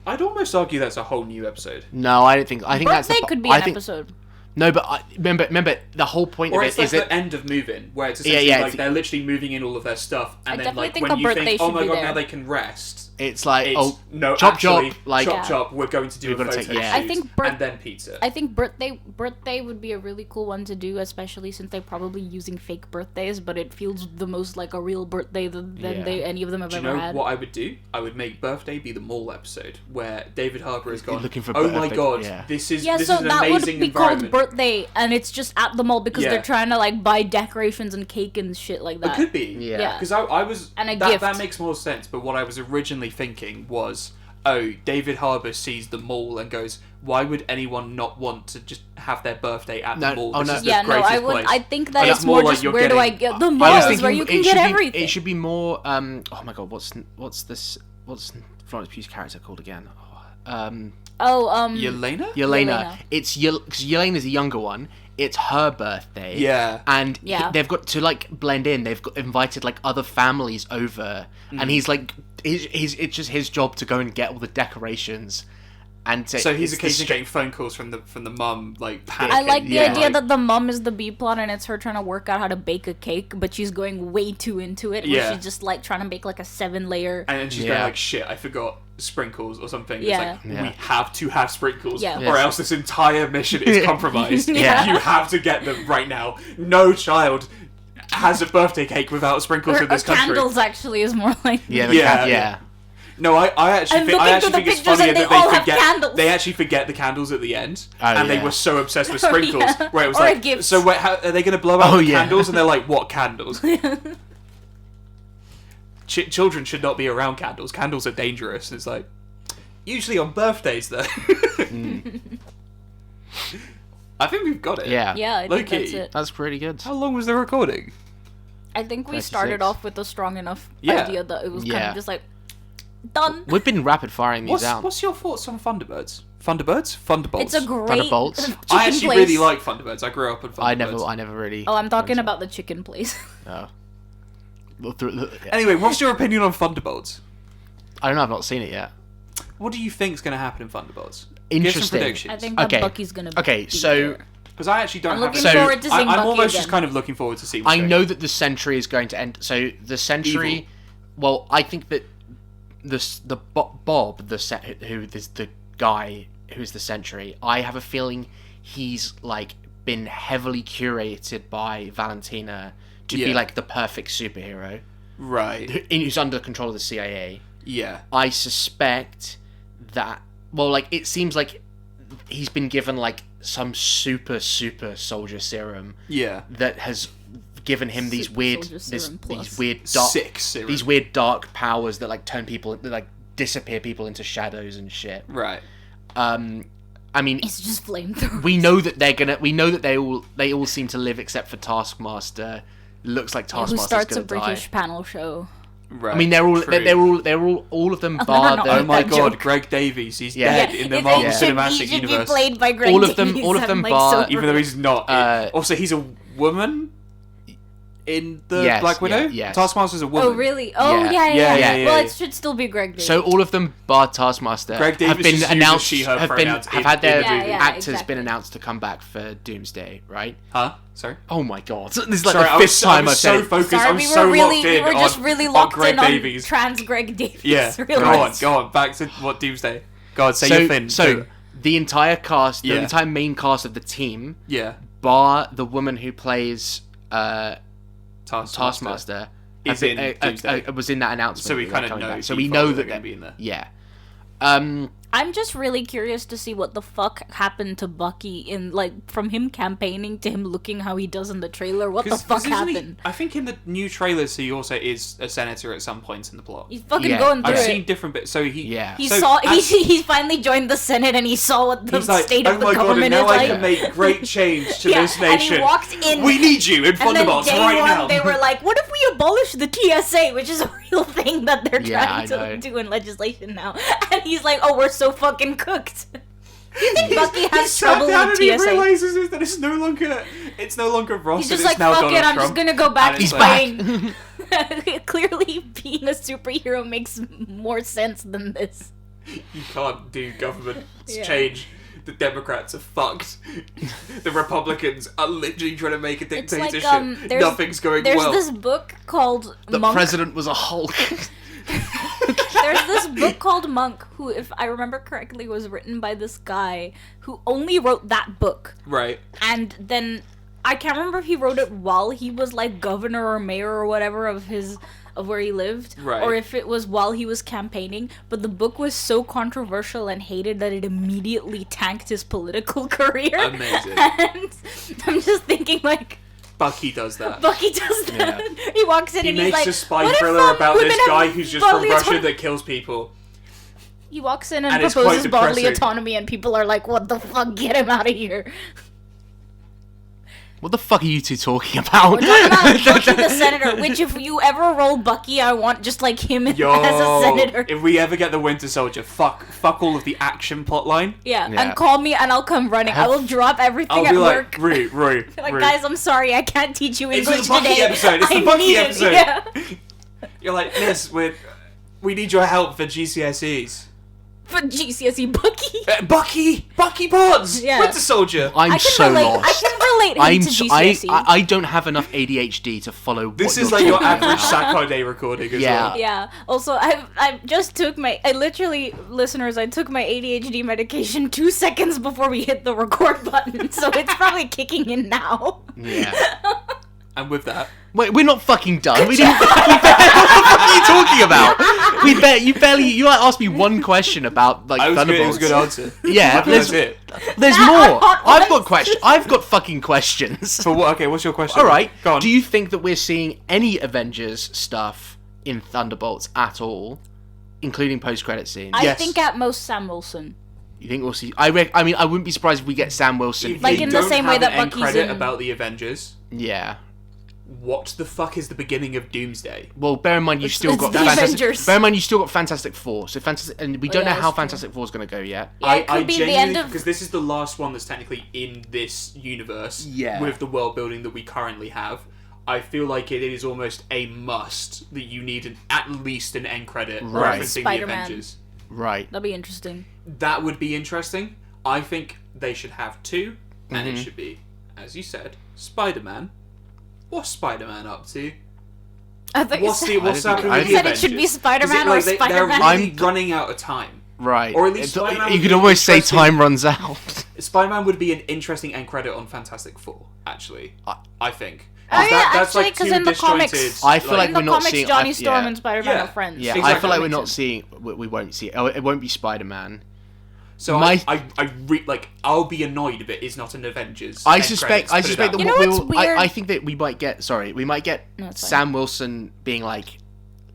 I'd almost argue that's a whole new episode. No, I don't think. I think Birthday that's could be an episode. No, but remember the whole point or of it's it like is the that end of move-in, where it's essentially like they're literally moving in all of their stuff, and then like when you think, oh my god, now they can rest. It's like, no, chop actually, chop, like chop. We're going to do a photo shoot, I think and then pizza. I think birthday would be a really cool one to do, especially since they're probably using fake birthdays, but it feels the most like a real birthday than any of them have ever had. What I would do? I would make birthday be the mall episode where David Harbour has gone. Looking for oh my god, this is an amazing so that would be environment. called birthday, and it's just at the mall because they're trying to like buy decorations and cake and shit like that. It could be, because I was and a gift. gift. That makes more sense. But what I was originally thinking was, David Harbour sees the mall and goes, why would anyone not want to just have their birthday at the mall? This is the greatest I would. Place. I think that it's more more like just where do I get the mall is where you can get everything. It should be more. Oh my god, what's Florence Pugh's character called again? Yelena. It's because Yelena's the younger one. It's her birthday. Yeah. And they've got to like blend in. They've got invited like other families over, and he's like, it's just his job to go and get all the decorations. And so he's occasionally getting phone calls from the mum, like panicking. I like the idea that the mum is the B plot and it's her trying to work out how to bake a cake, but she's going way too into it. Where she's just like trying to make like a 7-layer. And then she's going like, shit, I forgot sprinkles or something. Yeah. It's like, we have to have sprinkles, Yeah. or else this entire mission is compromised. Yeah. You have to get them right now. No child has a birthday cake without sprinkles in this country. Candles actually is more like No, I actually think it's funnier that they actually forget the candles at the end, and they were so obsessed with sprinkles, where it was like, gifts. so wait, how, are they going to blow out the candles? And they're like, what candles? Children should not be around candles. Candles are dangerous. It's like, usually on birthdays though. I think we've got it. Yeah, I think that's it. That's pretty good. How long was the recording? I think we started off with a strong enough Yeah. idea that it was kind of just like, done. We've been rapid firing these out. What's your thoughts on Thunderbirds? Thunderbolts? It's a great Thunderbolts. chicken I actually place. really like Thunderbirds. I grew up on Thunderbirds. I never really. Oh, I'm talking about the chicken place. Oh. Anyway, what's your opinion on Thunderbolts? I don't know. I've not seen it yet. What do you think's going to happen in Thunderbolts? Interesting. Give some predictions. I think that Bucky's gonna be so there. Because I actually don't I'm have. looking forward to seeing I'm Bucky almost again. just kind of looking forward to see. What's I going know on. that the Sentry is going to end. So the Sentry. Evil. Well, I think that Bob, who is the guy who's the Sentry. I have a feeling he's like been heavily curated by Valentina to be like the perfect superhero, right? Who's under control of the CIA. Yeah. I suspect that. Well, like it seems like he's been given like some super soldier serum. Yeah. That has given him these weird these weird dark powers that like turn people, that like disappear people into shadows and shit. Right. I mean, It's just flamethrowers. we know that they all seem to live except for Taskmaster. Looks like Who Taskmaster's starts a gonna British die. panel show. Right. I mean, they're all of them bar no, the. Oh my that god, joke. Greg Davies, he's Yeah. dead in the Marvel He Cinematic should Universe. be played by Greg All of them- Davies. all of them I'm, like, bar- so Even though he's not. Uh, Also, he's a woman in the Yes, Black Widow. yes. Taskmaster's a woman. Oh really? Oh Yeah. yeah. Well, Yeah. it should still be Greg Davies. So all of them bar Taskmaster Greg Davies have been just uses announced. she/her Have pronouns had their in the movie. actors exactly. been announced to come back for Doomsday, right? Huh? Sorry. Oh my god! This is like Sorry, the I fifth was time so I've said it. focused. Sorry, I'm we so were locked in. we were just really on locked Greg in on Davies. trans Greg Davies. Yeah. Go on. Back to what Doomsday. Go on. Say your thing. So the entire cast, the Yeah. entire main cast of the team, Yeah. bar the woman who plays Taskmaster. has Is in Doomsday. was in that announcement. So we that kind they're of coming know. back. So we know that they're going to be in there. Yeah. I'm just really curious to see what the fuck happened to Bucky in like from him campaigning to him looking how he does in the trailer. What the fuck happened? I think in the new trailers he also is a senator at some points in the plot. He's fucking Yeah. going through I've it. seen different bits. So he He so saw as- he finally joined the Senate and he saw what the He's like, state oh of the my god, and government now is I like. can make great change to Yeah, this nation. and he walked in. We need you in And then Thunderbolts day right one, now. they were like, "What if we we abolish the TSA, which is a real thing that they're trying to do in legislation now. And he's like, oh, we're so fucking cooked. Do you think Bucky has trouble with TSA? He realizes that it's no longer Ross. He's just like, fuck it, I'm just gonna go back to fighting. Clearly, being a superhero makes more sense than this. You can't do government change. The Democrats are fucked. The Republicans are literally trying to make a dictatorship. It's like, nothing's going well. There's this book called The Monk. President was a Hulk. There's this book called Monk, who, if I remember correctly, was written by this guy who only wrote that book. Right. And then, I can't remember if he wrote it while he was, like, governor or mayor or whatever of where he lived, right, or if it was while he was campaigning, but the book was so controversial and hated that it immediately tanked his political career. Amazing. And I'm just thinking, like, Bucky does that. Yeah. He walks in and he's like, he makes a spy thriller about this guy who's just from Russia that kills people. He walks in and proposes bodily autonomy, and people are like, what the fuck, get him out of here. What the fuck are you two talking about? We're talking about Bucky the Senator, which if you ever roll Bucky, I want just like him as a senator. If we ever get the Winter Soldier, fuck all of the action plotline. Yeah, and call me and I'll come running. I will drop everything at work. Roy. Like, guys, I'm sorry, I can't teach you English today. It's the Bucky episode. It's the Bucky episode. Yeah. You're like, Miss, we need your help for GCSEs. For GCSE Bucky! Bucky Pods! Yeah. Winter Soldier! I'm so lost. I can relate him to GCSE. I don't have enough ADHD to follow this is like your average Saturday recording as well. Yeah. Also, I just took listeners, I took my ADHD medication 2 seconds before we hit the record button, so it's probably kicking in now. Yeah. And with that... Wait, we're not fucking done. What the fuck are you talking about? You asked me one question about, like, Thunderbolts. It was a good answer. Yeah, that's it. There's more. I've got fucking questions. So what? Okay, what's your question? Alright, go on. Do you think that we're seeing any Avengers stuff in Thunderbolts at all? Including post-credit scenes? I think at most Sam Wilson. You think we'll see... I wouldn't be surprised if we get Sam Wilson. Like in the same way that Bucky's credit about the Avengers. Yeah. What the fuck is the beginning of Doomsday? Well, bear in mind you still got Fantastic Four, and we don't know how Fantastic Four is going to go yet. Yeah, it could be the end of... because this is the last one that's technically in this universe. Yeah. With the world building that we currently have, I feel like it is almost a must that you need at least an end credit referencing the Avengers. Right. That'd be interesting. That would be interesting. I think they should have two, and it should be, as you said, Spider-Man. What's Spider-Man up to? I think what's happening with the Avengers? I said it should be Spider-Man or Spider-Man. They're really running out of time. Right. Or at least you could almost say time runs out. Spider-Man would be an interesting end credit on Fantastic Four, actually. I think. That's actually, because in the comics, I feel like we're not seeing Johnny Storm and Spider-Man are friends. Yeah, exactly. I feel like we're not seeing. We won't see. It won't be Spider-Man. So I'll be annoyed if it is not an Avengers. I suspect that I think that we might get Sam Wilson being like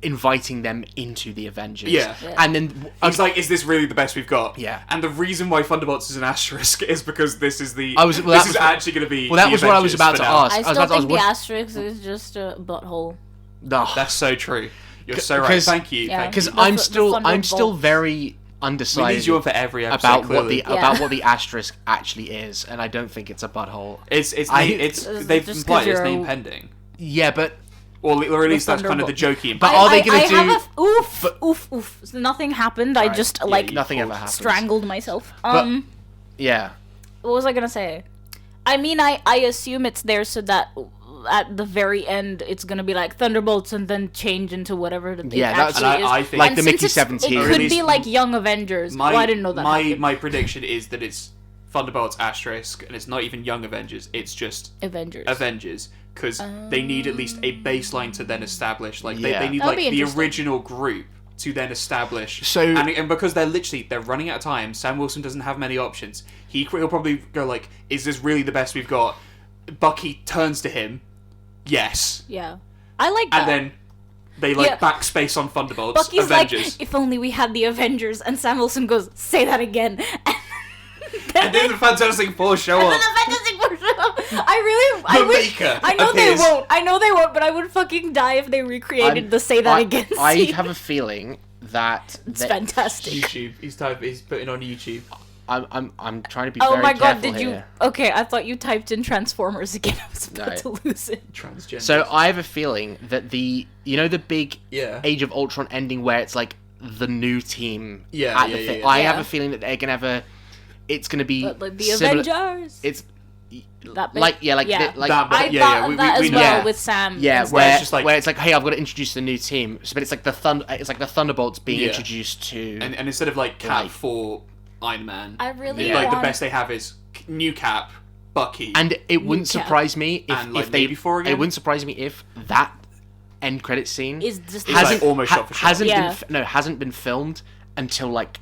inviting them into the Avengers. Yeah. And then it's like, is this really the best we've got? Yeah. And the reason why Thunderbolts is an asterisk is because this is the actually going to be. Well, that was what I was about to ask. I still think the asterisk is just a butthole. No. That's so true. You're so right. Thank you. Because I'm still very undecided. We need you on for every episode, about what the asterisk actually is, and I don't think it's a butthole. They've implied it's name pending. Yeah, but or at least that's kind of the jokey. But are they going to do? Oof. So nothing happened. I just nothing ever happened. Strangled myself. Yeah. What was I gonna say? I mean, I assume it's there so that at the very end it's gonna be like Thunderbolts and then change into whatever it actually is. I think like the Mickey 17. It could be like Young Avengers. I didn't know that. My prediction is that it's Thunderbolts asterisk, and it's not even Young Avengers. It's just Avengers. Because they need at least a baseline to then establish. Like they need like the original group to then establish. So and because they're running out of time. Sam Wilson doesn't have many options. He'll probably go like, "Is this really the best we've got?" Bucky turns to him. Yes. Yeah, I like that. And then they backspace on Thunderbolts. Bucky's Avengers. like, "If only we had the Avengers," and Sam Wilson goes, "Say that again." And then the Fantastic Four show up. And then the Fantastic Four show up. I wish. Maker I know appears. they won't. I know they won't. But I would fucking die if they recreated the "Say That Again" scene. I have a feeling that It's fantastic. YouTube. He's putting on YouTube. I'm trying to be Oh very my god, careful did you? here. Okay, I thought you typed in Transformers again. I was about to lose it. Transgender. So I have a feeling that the big Yeah. Age of Ultron ending where it's like the new team. Yeah, at yeah, the yeah, thing. yeah. I have Yeah. a feeling that they're gonna have a. It's gonna be But like the similar- Avengers. It's That bit? like Yeah. like That- I yeah, thought we- that we as know. well Yeah. with Sam. yeah, and where stuff. it's just like- where it's like, hey, I've got to introduce the new team. So, but it's like the Thunderbolts being Yeah. introduced to. and instead of like Cap Like- for Iron Man, I really like the want- best they have is new Cap, Bucky, And it wouldn't Cap. surprise me And, like, if they. maybe four again? It wouldn't surprise me if that end credit scene is just It's like almost shot for shot. hasn't Yeah. hasn't been filmed until like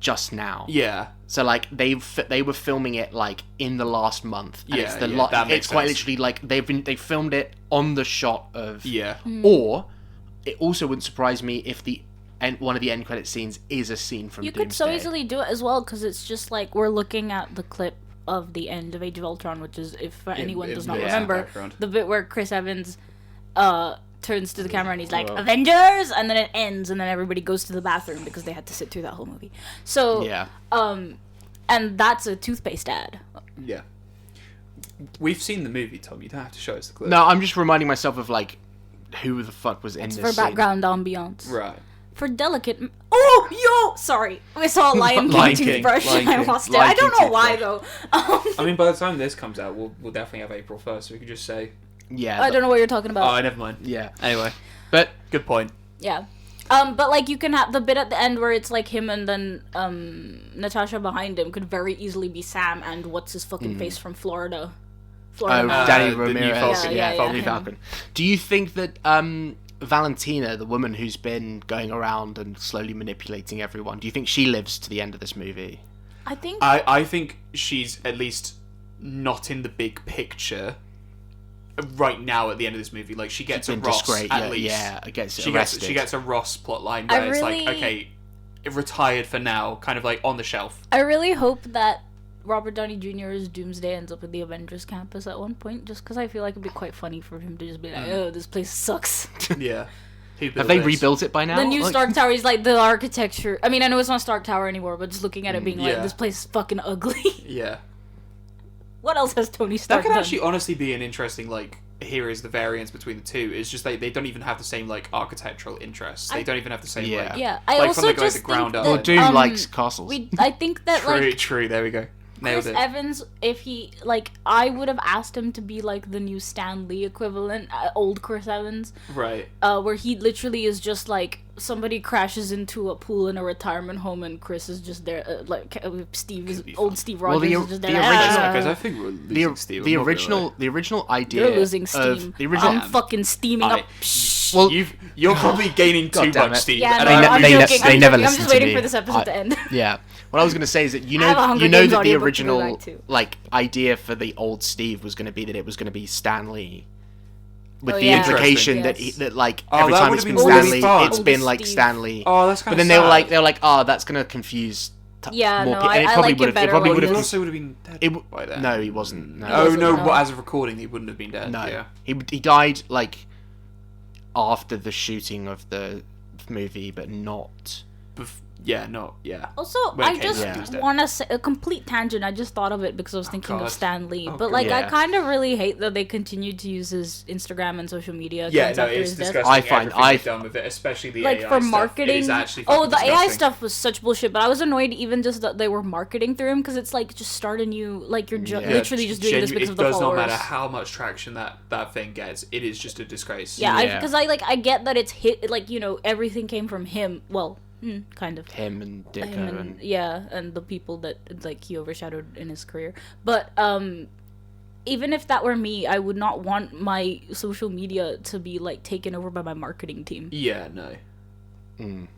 just now. yeah, So like they were filming it like in the last month. And Yeah, it's the yeah, that makes it's quite sense. literally like they filmed it on the shot of. yeah, Or it also wouldn't surprise me if one of the end credit scenes is a scene from You Doomsday. could so easily do it as well because it's just like we're looking at the clip of the end of Age of Ultron, which is, if anyone does not yeah, remember, background. the bit where Chris Evans turns to the camera and he's like, Whoa. Avengers! And then it ends and then everybody goes to the bathroom because they had to sit through that whole movie. So, Yeah. and that's a toothpaste ad. yeah. We've seen the movie, Tom. You don't have to show us the clip. No, I'm just reminding myself of like who the fuck was in It's this for scene. background ambiance. Right. For delicate... Oh, yo! Sorry. I saw a Lion King Lion King, toothbrush Lion and I King, lost it. Lion I don't King know why, toothbrush. though. I mean, by the time this comes out, we'll definitely have April 1st, so we could just say... Yeah. I don't know what you're talking about. Oh, never mind. Yeah. Anyway, But good point. Yeah. But like you can have the bit at the end where it's like him and then Natasha behind him could very easily be Sam and what's his fucking face from Florida. Oh, Man. Danny the new Ramirez. Falcon, yeah, Falcon. him. Falcon. Do you think that Valentina, the woman who's been going around and slowly manipulating everyone, do you think she lives to the end of this movie? I think I think she's at least not in the big picture right now at the end of this movie. Like, she gets a Been Ross, disgraced, at least. Yeah, gets She arrested. gets a Ross plotline I where it's like, really- okay, retired for now, kind of like on the shelf. I really hope that Robert Downey Jr.'s Doomsday ends up at the Avengers campus at one point, just because I feel like it'd be quite funny for him to just be like, "Oh, this place sucks." Yeah. Who Have built they this? rebuilt it by now? The new Like- Stark Tower is like the architecture. I mean, I know it's not Stark Tower anymore, but just looking at it, being like, Yeah. "This place is fucking ugly." Yeah. What else has Tony That Stark could done? actually honestly be an interesting, like, here is the variance between the two. It's just they don't even have the same, like, architectural interests. They don't even have the same, Yeah. like... Yeah, I Like, also from the, like, just the ground think up. that, Well, Doom likes castles. I think that True, like true, there we go. Nailed Chris it. Evans, if he like, I would have asked him to be like the new Stan Lee equivalent, old Chris Evans, Right. where he literally is just like somebody crashes into a pool in a retirement home and Chris is just there, Steve is be old fun. Steve Well, Rogers the- is just the there. original- "Ah." Guys, I think we're losing Steve. the I'm not gonna original lie. the original idea You're losing steam. of the original I'm fucking steaming I- up. Shh. well You're probably gaining God too damn much it. Steve. Yeah, and no, I- I'm they joking. they I'm never joking. I'm listen just to waiting me. for this episode to end. Yeah. What I was going to say is that you I have a know Hunger you know Games that the audiobook to go original back to. like idea for the old Steve was going to be that it was going to be Stan Lee. With Oh, the yeah. implication Interesting. that like Oh, every that time would've it's been been really Stan Lee, fun. it's been Oldest like Steve. Stan Lee. Oh, that's kind But of then they were like, oh, that's going to confuse. Yeah, more no, people. And I probably like it would've- better probably when would've He you- also would have been dead It, by then. no, he wasn't. No, Oh wasn't, no! no. But as of recording, he wouldn't have been dead. no. Yeah. He died like after the shooting of the movie, but not. Yeah. Not. Yeah. Also, When it I came just to Tuesday. want to say a complete tangent. I just thought of it because I was thinking God. of Stan Lee. Oh, But like, I God. kind of really hate that they continued to use his Instagram and social media Yeah. accounts No, after it's his death. disgusting. I find- everything they've done with it, especially the Like AI for stuff. marketing. It is actually Oh, the AI disgusting. stuff was such bullshit. But I was annoyed even just that they were marketing through him because it's like just start a new. Like you're Yeah. literally just doing this because it of the does followers. not matter how much traction that thing gets. It is just a disgrace. Yeah, Yeah. because I get that it's hit. Like everything came from him. Well, kind of. Him and Dicko Him and yeah, and the people that like he overshadowed in his career. But even if that were me, I would not want my social media to be like taken over by my marketing team. Yeah. No.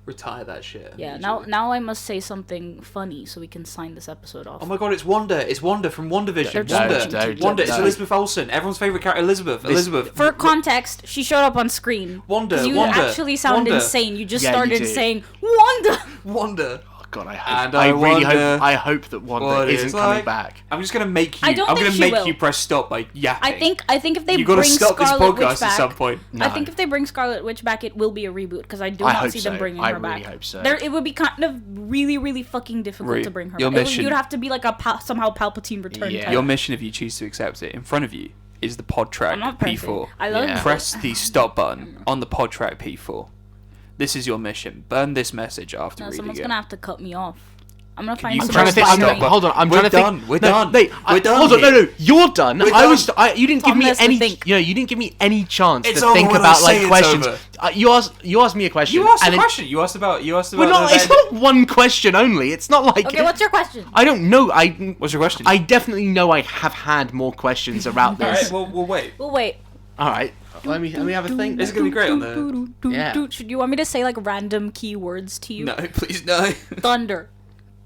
Retire that shit. Yeah. immediately. Now I must say something funny so we can sign this episode off. Oh my god, it's Wanda. It's Wanda from WandaVision. Don't- Wanda. don't- Wanda. It's don't. Elizabeth Olsen. Everyone's favorite character. Elizabeth. For context, she showed up on screen. Wanda, 'Cause you Wanda, actually sound Wanda. insane. You just Yeah, you started do. saying Wanda. Wanda. God, I hope. And I really wonder hope. I hope that Wanda isn't coming back. I'm just gonna make you. I don't I'm think gonna she make will. you press stop by yapping. I think if they You gotta bring stop this Scarlet podcast Witch back, at some point. No. I think if they bring Scarlet Witch back, it will be a reboot because I do I not hope see so. them bringing I her back. really hope so. It would be kind of really, really fucking difficult Rui, to bring her your back. mission- You'd have to be like somehow Palpatine return. Yeah. type. Your mission, if you choose to accept it, in front of you is the pod track I'm not pressing. P4. I love Yeah. it. Press the stop button on the pod track P4. This is your mission. Burn this message after No, reading someone's it. gonna have to cut me off. I'm gonna find you some I'm trying to think. press the I'm, stop hold on. I'm We're trying to done. think. We're no, done. Wait, We're done Hold on. here. No. You're done. We're I done. was. You didn't give Tom me has to any. think. You know, you didn't give me any chance It's to over think when I about say like it's questions. over. You asked me a question. You asked and a then- question. You asked about. Well, no, it's not one question only. It's not like. Okay, what's your question? I don't know. What's your question? I definitely know I have had more questions about All this. right. Well, we'll wait. Well, wait. All right. Let me have a think. It's gonna be great on the. Yeah. Should you want me to say like random keywords to you? No, please no. Thunder,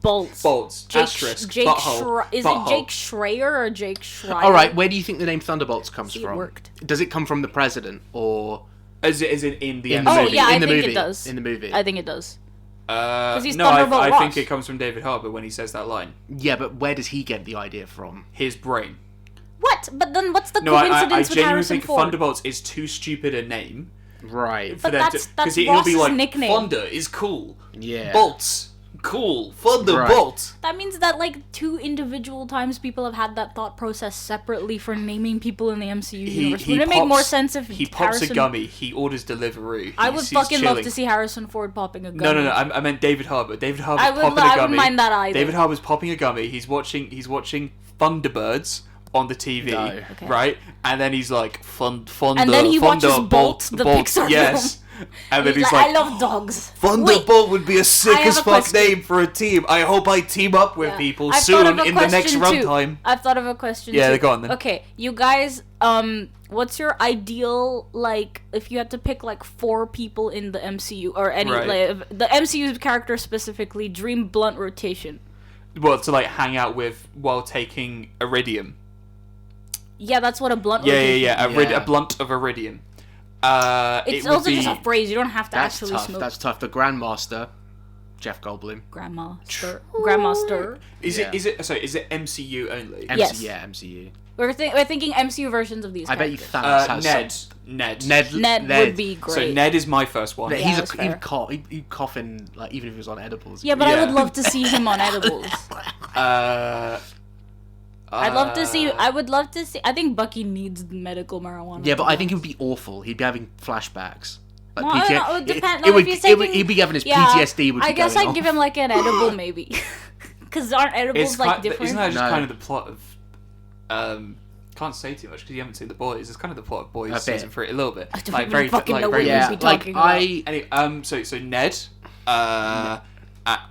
bolts, Bolts. Jake, Asterisk. Jake Butthole. Is Butthole. it Jake Schreier or Jake Schreier? All right. Where do you think the name Thunderbolts comes See, it from? worked. Does it come from the president or Is it in the in MCU? the Oh, movie? yeah, I in the think it movie. does. In the movie. I think it does. he's No, Thunderbolt I Ross. think it comes from David Harbour when he says that line. Yeah, but where does he get the idea from? His brain. What? But then what's the No, I coincidence with genuinely Harrison think Ford? Thunderbolts is too stupid a name Right. for But them that's because he'll be Ross's like nickname. Thunder is cool. Yeah. Bolts cool. Thunderbolt. That means that like 2 individual times people have had that thought process separately for naming people in the MCU universe. Would it make more sense if he pops Harrison... a gummy? He orders Deliveroo. I would he's fucking love chilling. to see Harrison Ford popping a gummy. No. I meant David Harbour. David Harbour's I popping a wouldn't gummy. mind that either. David Harbour's popping a gummy. He's watching Thunderbirds on the TV, No. Okay. right? And then he's like, Thunder. And then he watches Thunder, Bolt, the Pixar yes. And then He's he's like, like, I love dogs. Thunderbolt would be a sick I have as a fuck question. name for a team. I hope I team up with Yeah. people I've thought soon of a in the next question, too. runtime. I've thought of a question. Yeah, too. go on then. Okay, you guys, what's your ideal, like, if you had to pick like 4 people in the MCU or any Right. like the MCU character specifically, dream blunt rotation? Well, to like hang out with while taking iridium. Yeah, that's what a blunt Yeah, rotation. a blunt of iridium. It's it would also be... just a phrase. You don't have to That's actually tough. smoke. That's tough. The Grandmaster, Jeff Goldblum. Grandmaster. Is Yeah. it MCU only? Yes. Yeah, MCU. We're thinking MCU versions of these. I bet you characters. Thanos has Ned. some. Ned. Ned would be great. So Ned is my first one. Yeah, Yeah, that's fair. he'd cough in, like, even if he was on edibles. Yeah, but I Yeah. would love to see him on edibles. I'd love to see. I would love to see. I think Bucky needs medical marijuana. Yeah, but to I be think it would honest. be awful. He'd be having flashbacks. Like Well, I don't know, it depends. It No, would, if he's it would, taking- he'd be having his Yeah, PTSD. Would be I guess going I'd off. give him like an edible maybe, because aren't edibles It's like kind, different? isn't that just No. kind of the plot of? Can't say too much because you haven't seen the boys. It's kind of the plot of boys A season bit. 3 a little bit. I don't Like even very, fucking like know very. what Yeah, you'd be like talking about. Anyway, so Ned,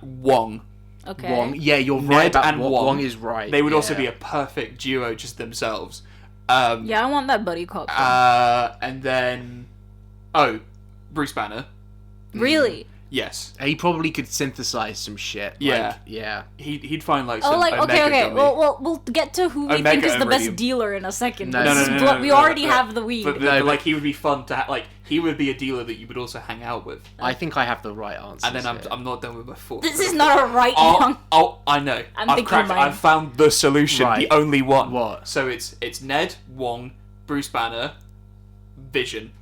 Wong. Okay. Wong. Yeah, you're Ned right about and Wong is right. They would also yeah. be a perfect duo just themselves. Yeah, I want that buddy cop. And then, Bruce Banner. Really? Yes, He probably could synthesize some shit. Yeah. Like, yeah. he'd find like Oh, some like Omega okay. gummy. Well, we'll get to who we Omega think is the best Iridium. dealer in a second. No, This no, is no, blunt- we already have the weed. But, No, like he would be fun to like he would be a dealer that you would also hang out with. I think I have the right answer. And then I'm not done with my fourth. This is not a right Oh, young. I know. I'm I've thinking cracked. mine. I've found the solution. Right. The only one. What? So it's Ned, Wong, Bruce Banner, Vision.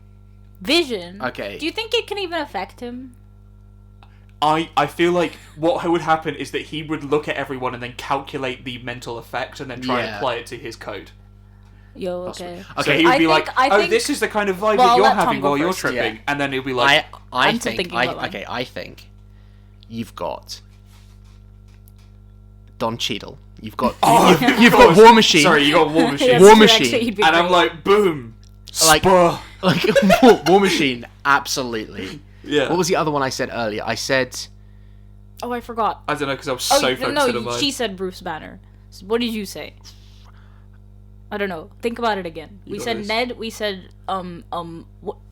Vision. Okay. Do you think it can even affect him? I feel like what would happen is that he would look at everyone and then calculate the mental effect and then try and Yeah. apply it to his code. Yo, okay. So he would be like, I think this is the kind of vibe Well, that I'll you're let Tom having go while you're first. tripping. Yeah. And then he'll be like, I I'm still think thinking about mine. I think you've got Don Cheadle. You've got you've got War Machine. Sorry, you got War Machine. Yes, War dude, Machine. actually, he'd be And I'm great. like, boom. Like- Spur. Like War Machine, absolutely. Yeah. What was the other one I said earlier? I said Oh, I forgot. I don't know because I was Oh, so focused on mine. she said Bruce Banner. So what did you say? I don't know. Think about it again. You We got said this. Ned. We said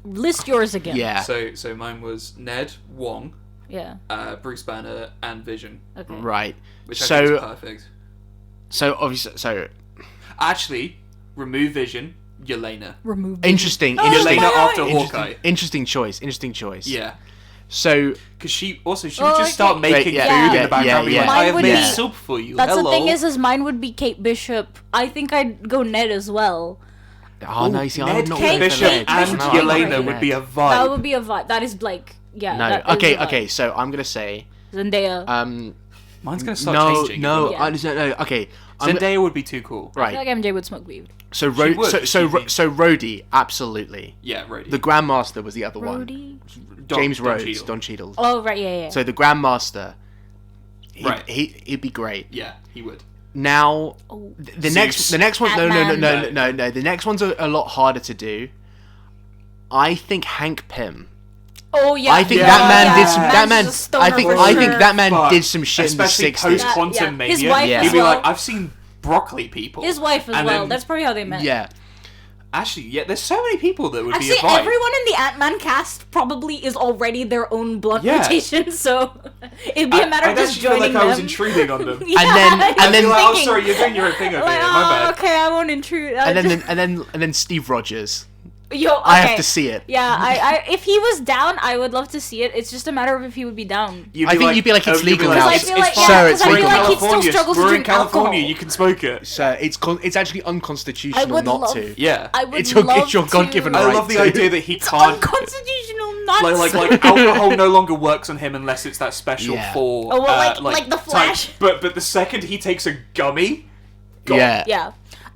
list yours again. yeah. So mine was Ned, Wong, Yeah. Bruce Banner, and Vision, Okay. Right. which I think is So perfect. obviously Actually, remove Vision, Yelena. Remove. interesting. Oh, interesting. Yelena after Interesting- Hawkeye. Interesting choice. Interesting choice. Yeah. So Because she would just Oh, start okay. making Yeah, food yeah, in the background. yeah, Be like, yeah. I have Mine made would be- soup for you. That's Hello. the thing is mine would be Kate Bishop. I think I'd go Ned as well. no, you see, I Ned, would not Kate go for Bishop, Ned. and No, I'd go Yelena for would be a That vibe. would be a vibe. That is like, yeah. No, that is a okay, vibe. okay. So I'm gonna say, Zendaya. Mine's gonna start no, changing. no, Yeah. I just no. Okay, I'm Zendaya would be too cool. I feel right. like MJ would smoke weed. So She would, so she'd be- Rhodey, absolutely. Yeah, Rhodey. The Grandmaster was the other one. Brody? James Don Rhodes, Cheadle. Don Cheadle. Oh, right, yeah. So the Grandmaster, Right. he'd be great. Yeah, he would. Now, Oh. the Zeus. next one, no, Ant-Man. no. The next one's a lot harder to do. I think Hank Pym. Oh, yeah. I think Yeah. that man Yeah. did some. Man's That man. just a stoner for I think sure. that man But did some shit in the especially '60s. post Quantum Yeah. Mania. His wife Yeah. as He'd be well. like, I've seen broccoli people. His wife as And well. then- That's probably how they met. Yeah. Actually, yeah, there's so many people that would Actually, be a vibe. everyone in the Ant-Man cast probably is already their own blunt Yeah. rotation, so it'd be a matter I of just actually feel joining like I was them. intruding on them. Yeah, And then- I'd be like, oh, thinking, sorry, you're doing your own thing over like, here. My bad. okay, I won't intrude. And then Steve Rogers. Yo, okay. I have to see it. Yeah, I if he was down, I would love to see it. It's just a matter of if he would be down. I think you'd be like, it's legal now. I It's, feel it's like- fine. yeah, Sir, 'cause it's I feel legal like now. he still struggles to We're in drink California. alcohol. You can smoke it. So it's actually I unconstitutional would not love- to. Yeah. I would It's your love God-given to. right. I love the to. idea that he can't. Unconstitutional nuts. Like alcohol no longer works on him unless it's that special Yeah. for. Oh, well, like the type. Flash. But the second he takes a gummy, gone. Yeah. Yeah.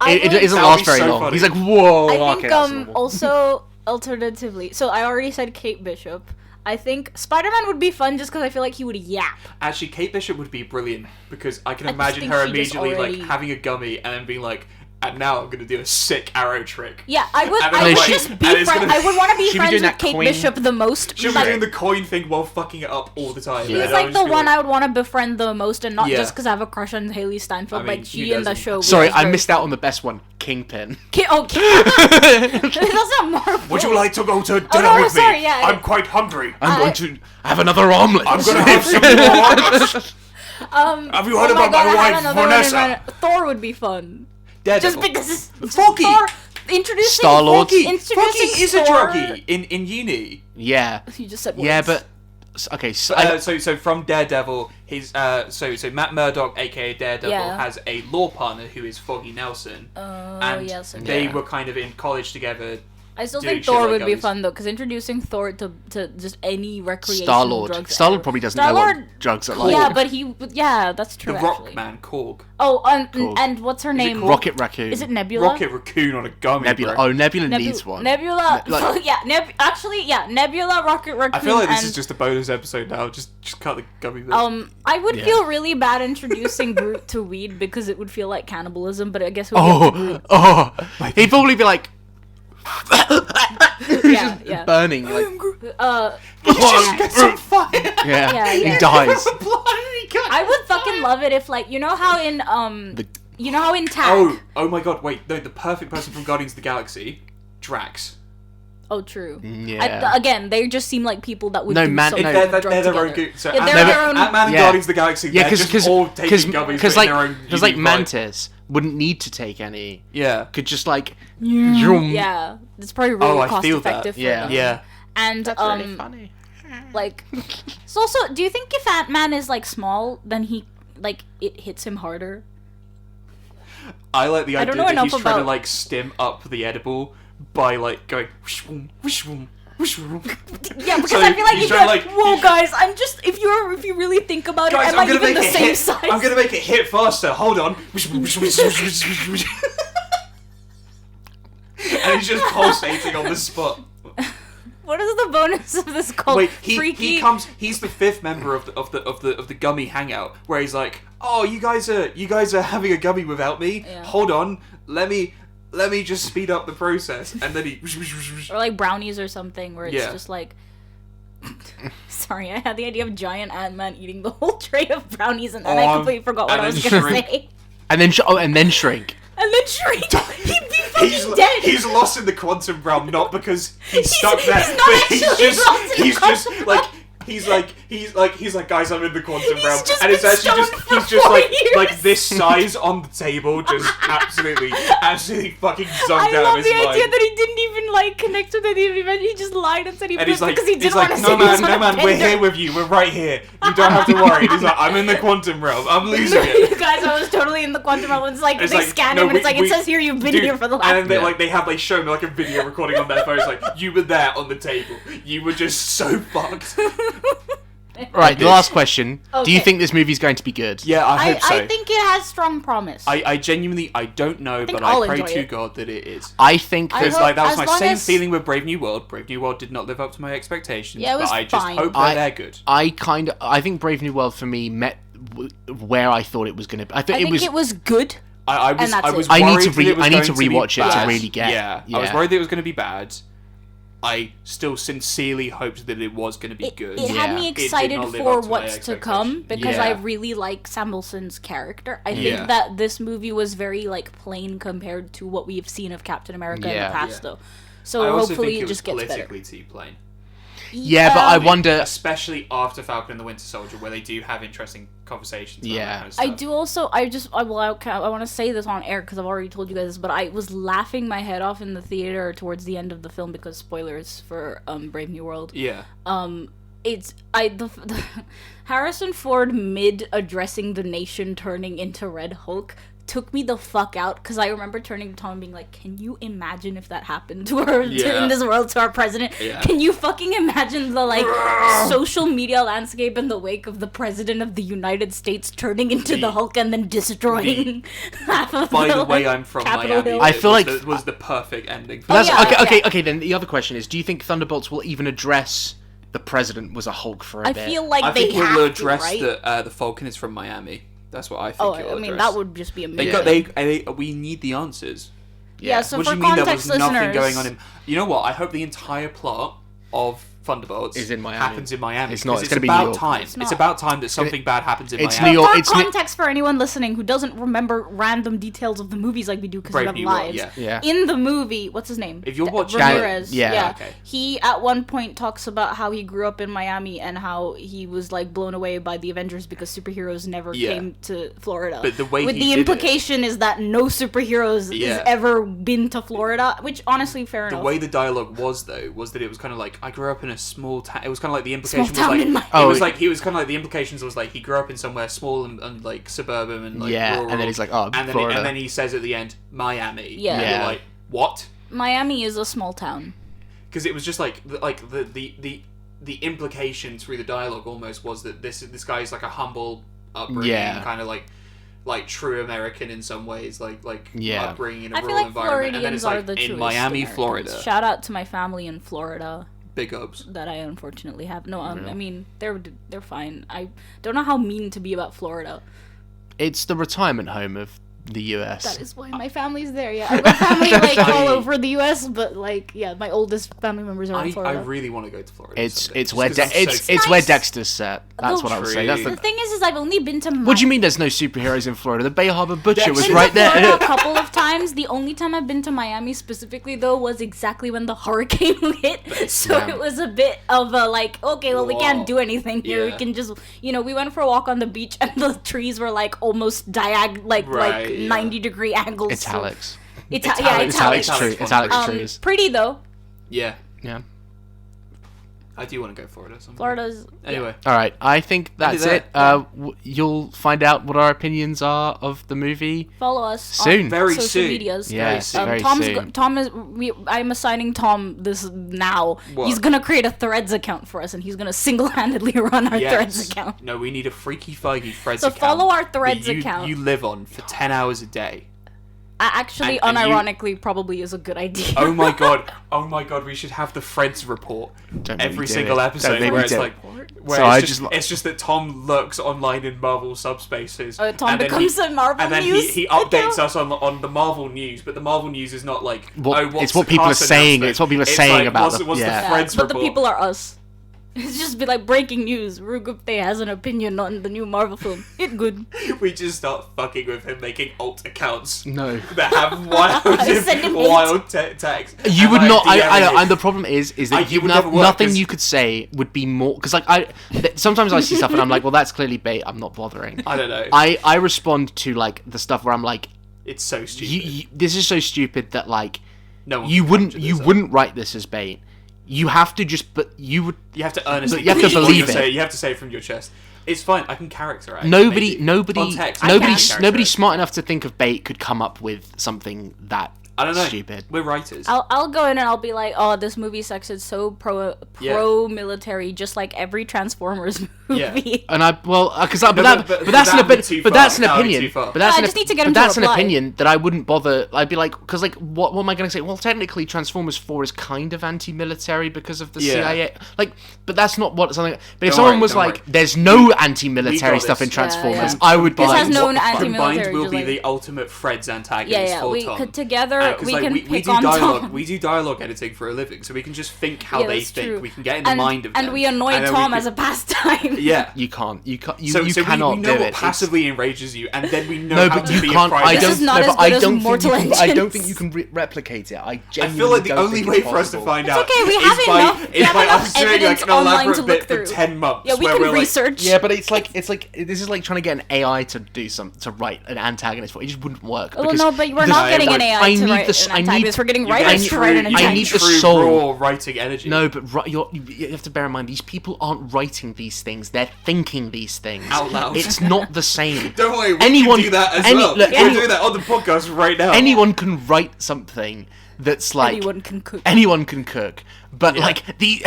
It would- doesn't That would last be very so long. funny. He's like, whoa. I okay, think that's normal. also alternatively. So I already said Kate Bishop. I think Spider-Man would be fun just because I feel like he would yap. Actually, Kate Bishop would be brilliant because I can I just imagine think her she just immediately already- like having a gummy and then being like, and now I'm gonna do a sick arrow trick. Yeah, I would. And I then, would like- just be and it's friends. gonna- I would want to be She'd be friends doing with that Kate coin- Bishop the most. She'll be like, doing the coin thing while fucking it up all the time. she's and I like would the just be one like, I would want to befriend the most, and not Yeah. just because I have a crush on Haley Steinfeld. I mean, like who she in the doesn't? show. Sorry, was I very missed out fun. on the best one. Kingpin. That's not Marvel. Would you like to go to dinner no, with sorry, me? yeah, I'm yeah. quite hungry. I'm going to have another omelet. I'm gonna have some more omelets. Have you heard Oh about God, I my have wife, another one in Vanessa? mind. Thor would be fun. Just Daredevil. because Foggy. Thor introducing Star-Lord. Foggy. Introducing Foggy is a Thor- druggie in uni. Yeah. You just said Yeah, words. but okay. So, So from Daredevil, his so Matt Murdock, aka Daredevil, Yeah. has a law partner who is Foggy Nelson, and yes, okay. they Yeah. were kind of in college together. I still doing think shit Thor like would be gummies. fun though, because introducing Thor to just any recreational Star-Lord. drugs. Star-Lord ever. probably doesn't know Star-Lord- what drugs are like. Yeah, but yeah, that's The true. Rock actually. Man, Korg, Oh, Cool. and what's her name? Rocket Raccoon. Is it Nebula? Rocket Raccoon on a gummy. Nebula? Bro. Oh, Nebula Nebu- needs one. Nebula. Like- yeah, Nebula, Rocket Raccoon. I feel like this and, is just a bonus episode now. Just cut the gummy bit. I would Yeah. feel really bad introducing Groot to weed because it would feel like cannibalism. But I guess we'd be up to Groot. Oh, he'd probably be like Yeah, yeah. burning. Like, He just gets on fire. yeah, Yeah, he yeah. dies. I would fucking love it if, like, you know how in Tag. Oh my god! Wait, no, the perfect person from Guardians of the Galaxy, Drax. Oh, true. Yeah. Again, they just seem like people that would No, do man- something no. They're with drugs their own together. group. So Yeah, they're Ant-Man, their own- Ant-Man and Yeah. Guardians of the Galaxy. Yeah, they're just all taking gummies, but in their own because like unique vibe. Mantis wouldn't need to take any. Yeah. Could just like Yeah, it's probably really Oh, I cost feel that. effective. For Yeah. them. Yeah. And funny. like, so also, do you think if Ant-Man is like small, then it hits him harder? I like the I idea don't know that enough he's trying to about- like stim up the edible by like going whoosh-woom, whoosh-woom, whoosh-woom. Yeah, because So I feel like he's he's trying like, to, whoa, guys, I'm just if you really think about Guys, it, am I I'm gonna even make the it same hit. size? I'm gonna make it hit faster. Hold on. Whoosh, whoosh, whoosh, whoosh, whoosh, whoosh, whoosh. And he's just pulsating on the spot. What is the bonus of this called? Wait, Freaky. he comes. He's the fifth member of the gummy hangout, where he's like, "Oh, you guys are having a gummy without me. Yeah. Hold on, let me just speed up the process." And then he. Or like brownies or something, where it's Yeah. just like. Sorry, I had the idea of giant Ant-Man eating the whole tray of brownies, and then I completely forgot what and I was then gonna shrink. say. And then and then shrink. And then shrink. He'd be fucking dead. He's lost in the quantum realm, not because he's stuck there, he's not but he's actually just lost in the he's just quantum like realm. he's like, guys, I'm in the quantum realm, just and it's been actually stoned for he's just 4 like years. this size on the table, just absolutely fucking zonked I out love of the his idea mind. that he didn't even like connect with any event. He just lied and said he And flipped because he didn't he's want like, to no say he was man, on a we're bender. here with you. We're right here. You don't have to worry. And he's like, I'm in the quantum realm. I'm losing it. Guys, I was totally in the quantum realm. It's like It's they like, scan no, him and it's like we- it says here you've been Dude, here for the last. and then they show me like a video recording on their phone. It's like, you were there on the table. You were just so fucked. Right, the last question. Do you Okay. think this movie's going to be good? Yeah, I hope so. I think it has strong promise. I genuinely, I don't know, think but I'll I pray enjoy to it. God that it is. I think I Because hope- that was as my long same as- feeling with Brave New World. Brave New World did not live up to my expectations, Yeah, it was but I just fine. hope that they're good. I think Brave New World for me met where I thought it was going to be. I thought I think it was good. I was and that's I was it. I need worried to that it was I need going to be rewatch it to bad. really get. Yeah, I was worried that it was going to be bad. I still sincerely hoped that it was going to be good. It had me It did excited not live for up to my what's to come because I Yeah. really like Sam Wilson's character. I Yeah. think that this movie was very like plain compared to what we've seen of Captain America in Yeah. the past, Yeah. though. So I also hopefully think it it was just gets better. politically too plain. Yeah, but I wonder. Especially after Falcon and the Winter Soldier, where they do have interesting conversations. About Yeah. that kind of I stuff. do also. I want to say this on air because I've already told you guys this, but I was laughing my head off in the theater towards the end of the film because spoilers for Brave New World. Yeah. It's the Harrison Ford mid addressing the nation turning into Red Hulk took me the fuck out because I remember turning to Tom and being like, can you imagine if that happened to her Yeah. in this world to our president? Yeah. Can you fucking imagine the like social media landscape in the wake of the president of the United States turning into the Hulk and then destroying half of By the way, like, I'm from Capitol Miami. Hill? I It feel was like- the, was the perfect ending. For That's yeah, yeah. okay. Then the other question is: do you think Thunderbolts will even address the president was a Hulk for a I bit? feel like I they think have we'll to, address right? that the Falcon is from Miami. That's what I think. Oh, it'll I mean address. that would just be They amazing. got we need the answers. Yeah, so What for do you mean there context was nothing listeners, going on in? You know what? I hope the entire plot of Thunderbolts Is in Miami. happens in Miami. It's not, 'cause it's gonna be New about York. time. It's It's not. about time that something bad happens in it's Miami. New York. For It's New- context for anyone listening who doesn't remember random details of the movies like we do because we Brave have New World, lives. yeah. Yeah. In the movie, what's his name? If you're watching- Ramirez. Yeah. Okay. He at one point talks about how he grew up in Miami and how he was like blown away by the Avengers because superheroes never Yeah. came to Florida. But the way with he the did it- implication is that no superheroes Yeah. has ever been to Florida, which honestly fair The enough. way the dialogue was, though, was that it was kind of like I grew up in a small town. It was kind of like the implication was town like in Miami. it was Oh, like he was kind of like the implications was like he grew up in somewhere small and like suburban and like Yeah, rural, and then he's like, oh, and then Florida. and then he says at the end Miami. Yeah. And Yeah. you're like what? Miami is a small town. Because it was just like the implication through the dialogue almost was that this guy is like a humble upbringing, Yeah. kind of like true American in some ways, like Yeah. upbringing in a I feel rural like environment, and then it's Floridians are like the in truest Miami, Americans. Florida. Shout out to my family in Florida. Big ups. That I unfortunately have. No, I mean they're fine. I don't know how mean to be about Florida. It's the retirement home of the US. That is why my family's there. Yeah, I have family like all over the U.S., but like yeah, my oldest family members are in I Florida. really want to go to Florida. It's someday, it's just where 'cause I'm so it's excited. where nice. Dexter's set. That's Oh, what I would say. true. That's The the. thing is I've only been to. What do you mean? There's no superheroes in Florida? The Bay Harbor Butcher was Dexter. right Florida there. a couple of times. The only time I've been to Miami specifically though was exactly when the hurricane hit. So Yeah. it was a bit of a like, okay, well we Whoa. can't do anything here. We Yeah. can just, we went for a walk on the beach and the trees were like almost like Right, yeah. 90-degree angles. Italics. Yeah, Italics. italics. Italics trees. Pretty though. Yeah, Yeah. I do want to go to Florida. Someday. Florida's Anyway, All right. I think that's that. it. You'll find out what our opinions are of the movie follow us soon. on Very social soon. medias. Yes, soon. very Tom's soon. Tom is. I'm assigning Tom this now. What? He's gonna create a Threads account for us, and he's gonna single-handedly run our yes. Threads account. No, we need a Freaky Feige Threads So account. follow our that Threads you, account. You live on for 10 hours a day. Actually, And you- unironically, probably is a good idea. Oh my god, we should have the Threads report Don't make me every do single it. episode Don't make where me it's do like it. where So it's, I just, just- it's just that Tom lurks online in Marvel subspaces. Tom and then becomes a Marvel and then News he updates account. us on the Marvel news, but the Marvel news is not like What- what's it's what the people are cast saying, announcement? it's what people are It's saying like, about what's, the- what's yeah. the Threads but the report. people are us. It's just be like breaking news. Ru Gupte has an opinion on the new Marvel film. It good. We just start fucking with him, making alt accounts No. that have wild text. You would not. DM And the problem is that you would never work, nothing 'cause- you could say would be more. Because like sometimes I see stuff and I'm like, well, that's clearly bait. I'm not bothering. I don't know. I respond to like the stuff where I'm like, It's so stupid. this is so stupid that like No one you can wouldn't capture this up. wouldn't write this as bait. You have to just, but you would. You have to earnestly. You have to what believe you're it. saying. You have to say it from your chest. It's fine. I can characterize. Nobody, maybe. On text, nobody, I can nobody characterize. smart enough to think of bait could come up with something that I don't know. stupid. We're writers. I'll go in and I'll be like, oh, this movie sex is so pro military, just like every Transformers movie. And because but that's an that would be too opinion. But far. that's an That would be opinion. too far. But that's I an just need to get but him to that's an reply. opinion that I wouldn't bother. I'd be like, because like, what am I going to say? Well, technically, Transformers 4 is kind of anti-military because of the CIA. Like, but that's not what something. But if Don't someone worry, was don't like, worry. "There's no We anti-military got stuff this. in Transformers," Yeah. I would be This like, has no "What the fuck?" anti-military. Combined will just be like- the ultimate Fred's antagonist Yeah, for we Tom. could together. 'Cause, We like, can we pick do on dialogue. Tom. We do dialogue editing for a living, so we can just think how Yeah, they that's think. true. We can get in the mind of them. And we annoy and then Tom we as a pastime. Yeah. You can't. You So cannot we know do what it. passively enrages you, and then we know No, how but to you be can't. a I private. don't. This is not no, as but I good as don't think Mortal you can. I don't Engines. think you can replicate it. I I genuinely feel like the don't only think way it's for us to possible. find out okay, we is have by, enough- we is have by enough us doing like evidence an online elaborate to look bit for through. 10 months. Yeah, we where can we're like, research. Yeah, but it's like this is like trying to get an AI to write an antagonist for it. It just wouldn't work. Well, because no, but we're the- not getting an I AI to need write the- an I need- antagonist. We're getting You get writers to write an true- you get I need antagonist. the true soul. raw writing energy. No, but you have to bear in mind these people aren't writing these things; they're thinking these things Out loud. It's not the same. Don't worry, we Anyone- can do that as any- well. look, We're any- doing that on the podcast right now. Anyone can write something that's like Anyone can cook. anyone can cook, but Yeah. like the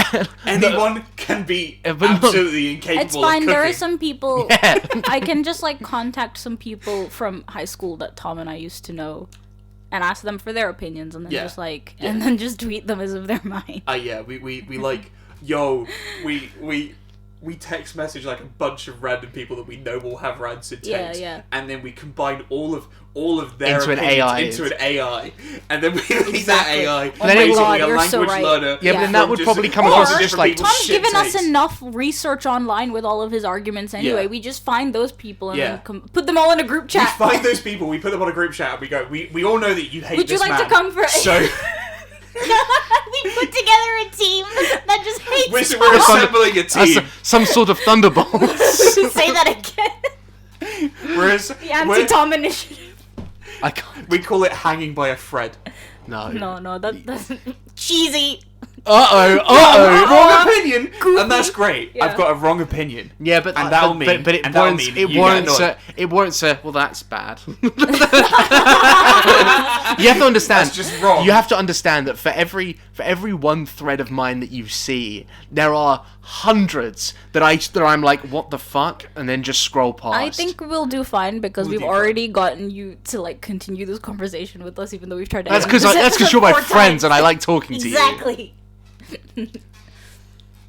Anyone can be but not- absolutely incapable It's fine. of There are cooking. some people. Yeah. I can just like contact some people from high school that Tom and I used to know, and ask them for their opinions, and then Yeah. just like, and then just tweet them as if they're mine. Yeah, we like, yo, we text message like a bunch of random people that we know will have rancid Yeah, takes, yeah. and then we combine all of their Into an opinions AI. into an AI, and then we make that Exactly. AI Oh my basically God, a you're language so right. learner. Yeah, but then Yeah. that from would just probably come all across the as just different like people's Tom's shit given us takes. enough research online with all of his arguments anyway. Yeah. We just find those people and Yeah. then put them all in a group We chat. find those people, we put them on a group chat, and we go, we all know that you hate Would you this like to man, come for- So We put together a team that just hates we're Tom. assembling a team. some sort of Thunderbolts. Say that again. Whereas The anti-Tom initiative. I can't. we call it hanging by a thread. No. No, that doesn't. Cheesy. Wrong opinion, Goofy. and that's great. Yeah. I've got a wrong opinion. Yeah, but And that'll mean- but it and that'll warrants mean it you get warrants annoyed. it warrants a well that's bad. You have to understand. That's just wrong. You have to understand that for every one thread of mine that you see, there are hundreds that I'm like, what the fuck, and then just scroll past. I think we'll do fine because We'll we've do already gotten you to like continue this conversation with us, even though we've tried to. that's end this because you're episode my 4 friends times. and I like talking to you. Exactly.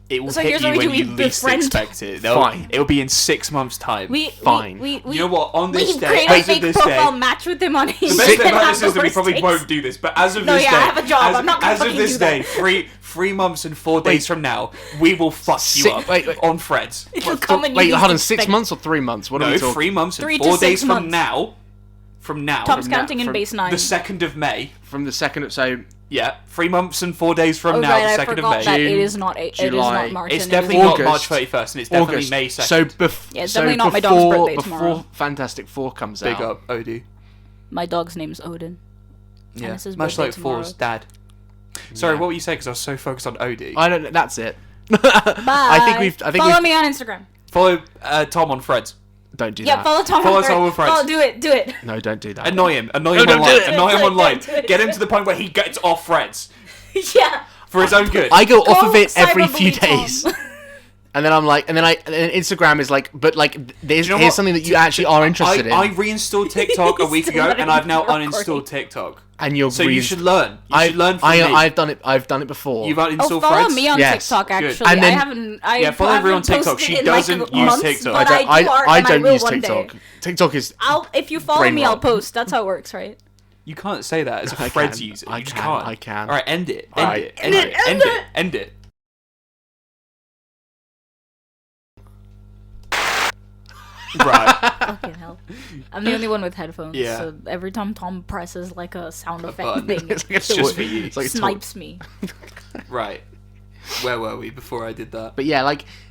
It will So hit here's you what we when do, you we least befriend- expect it. Fine. It'll be in 6 months' time. Fine. We you know what? On this we day, create as a of fake this profile day, match with him on his. the best thing about this is that we probably won't do this. But as of No, this yeah, day, I have a job. As, I'm not gonna as of fucking this do that. day, 3 months and 4 days from now, we will fuck you up wait. on Freds. It'll come and you Wait, least hold on, 6 expect- months or 3 months? What are No, we talking? 3 months and 3 to 4 6 days from months. now. From now. Tom's from now- counting in from base 9. the 2nd of May. From the second of so Yeah, 3 months and 4 days from Oh now, right, the I 2nd of forgot May. that it June, is not it is July. not March. It's and definitely it is not August. March 31st, and it's definitely August. May 2nd. So Yeah, it's definitely not my dog's birthday before tomorrow. Fantastic Four comes Big out. up, Odie. My dog's name's Odin. Yeah, it's his much birthday like tomorrow. Four's dad. Sorry, Yeah. what were you saying? Because I was so focused on Odie. I don't. That's it. Bye. I think follow we've. me on Instagram. Follow Tom on Freds. Don't do Yeah, that. follow Tom. Follow on Tom on Threads. Threads. Oh, do it. No, don't do that. Annoy him No, online. don't do it. Annoy him Do it, online. do it. Get him to the point where he gets off Freds Yeah. for his own good. I go off Go of it every few cyberbully Tom. days. And then I'm like, and then Instagram is like, but like, You know here's what? something that you actually are interested I in, reinstalled TikTok a week Still ago, not and I've now even uninstalled recording. TikTok. and you're. So you should learn. You should learn from me. I've done it. I've done it before. You've Oh, uninstalled follow Freds? me on Yes. TikTok. Good. Actually, And then- I haven't. Yeah, follow haven't her on TikTok. posted She in, doesn't like, use months, TikTok. But I I and don't will use one TikTok. day. TikTok is. If you follow brain me, I'll rot. post. That's how it works, right? You can't say that as a I Freds can. user. I You just can. can't. I can. Alright, end it. Alright, End it. End it. End it. Right. Fucking hell. I'm the only one with headphones, Yeah. so every time Tom presses like a sound effect button. thing, It's like It's just for you. It's like snipes me. Right. Where were we before I did that? But yeah, like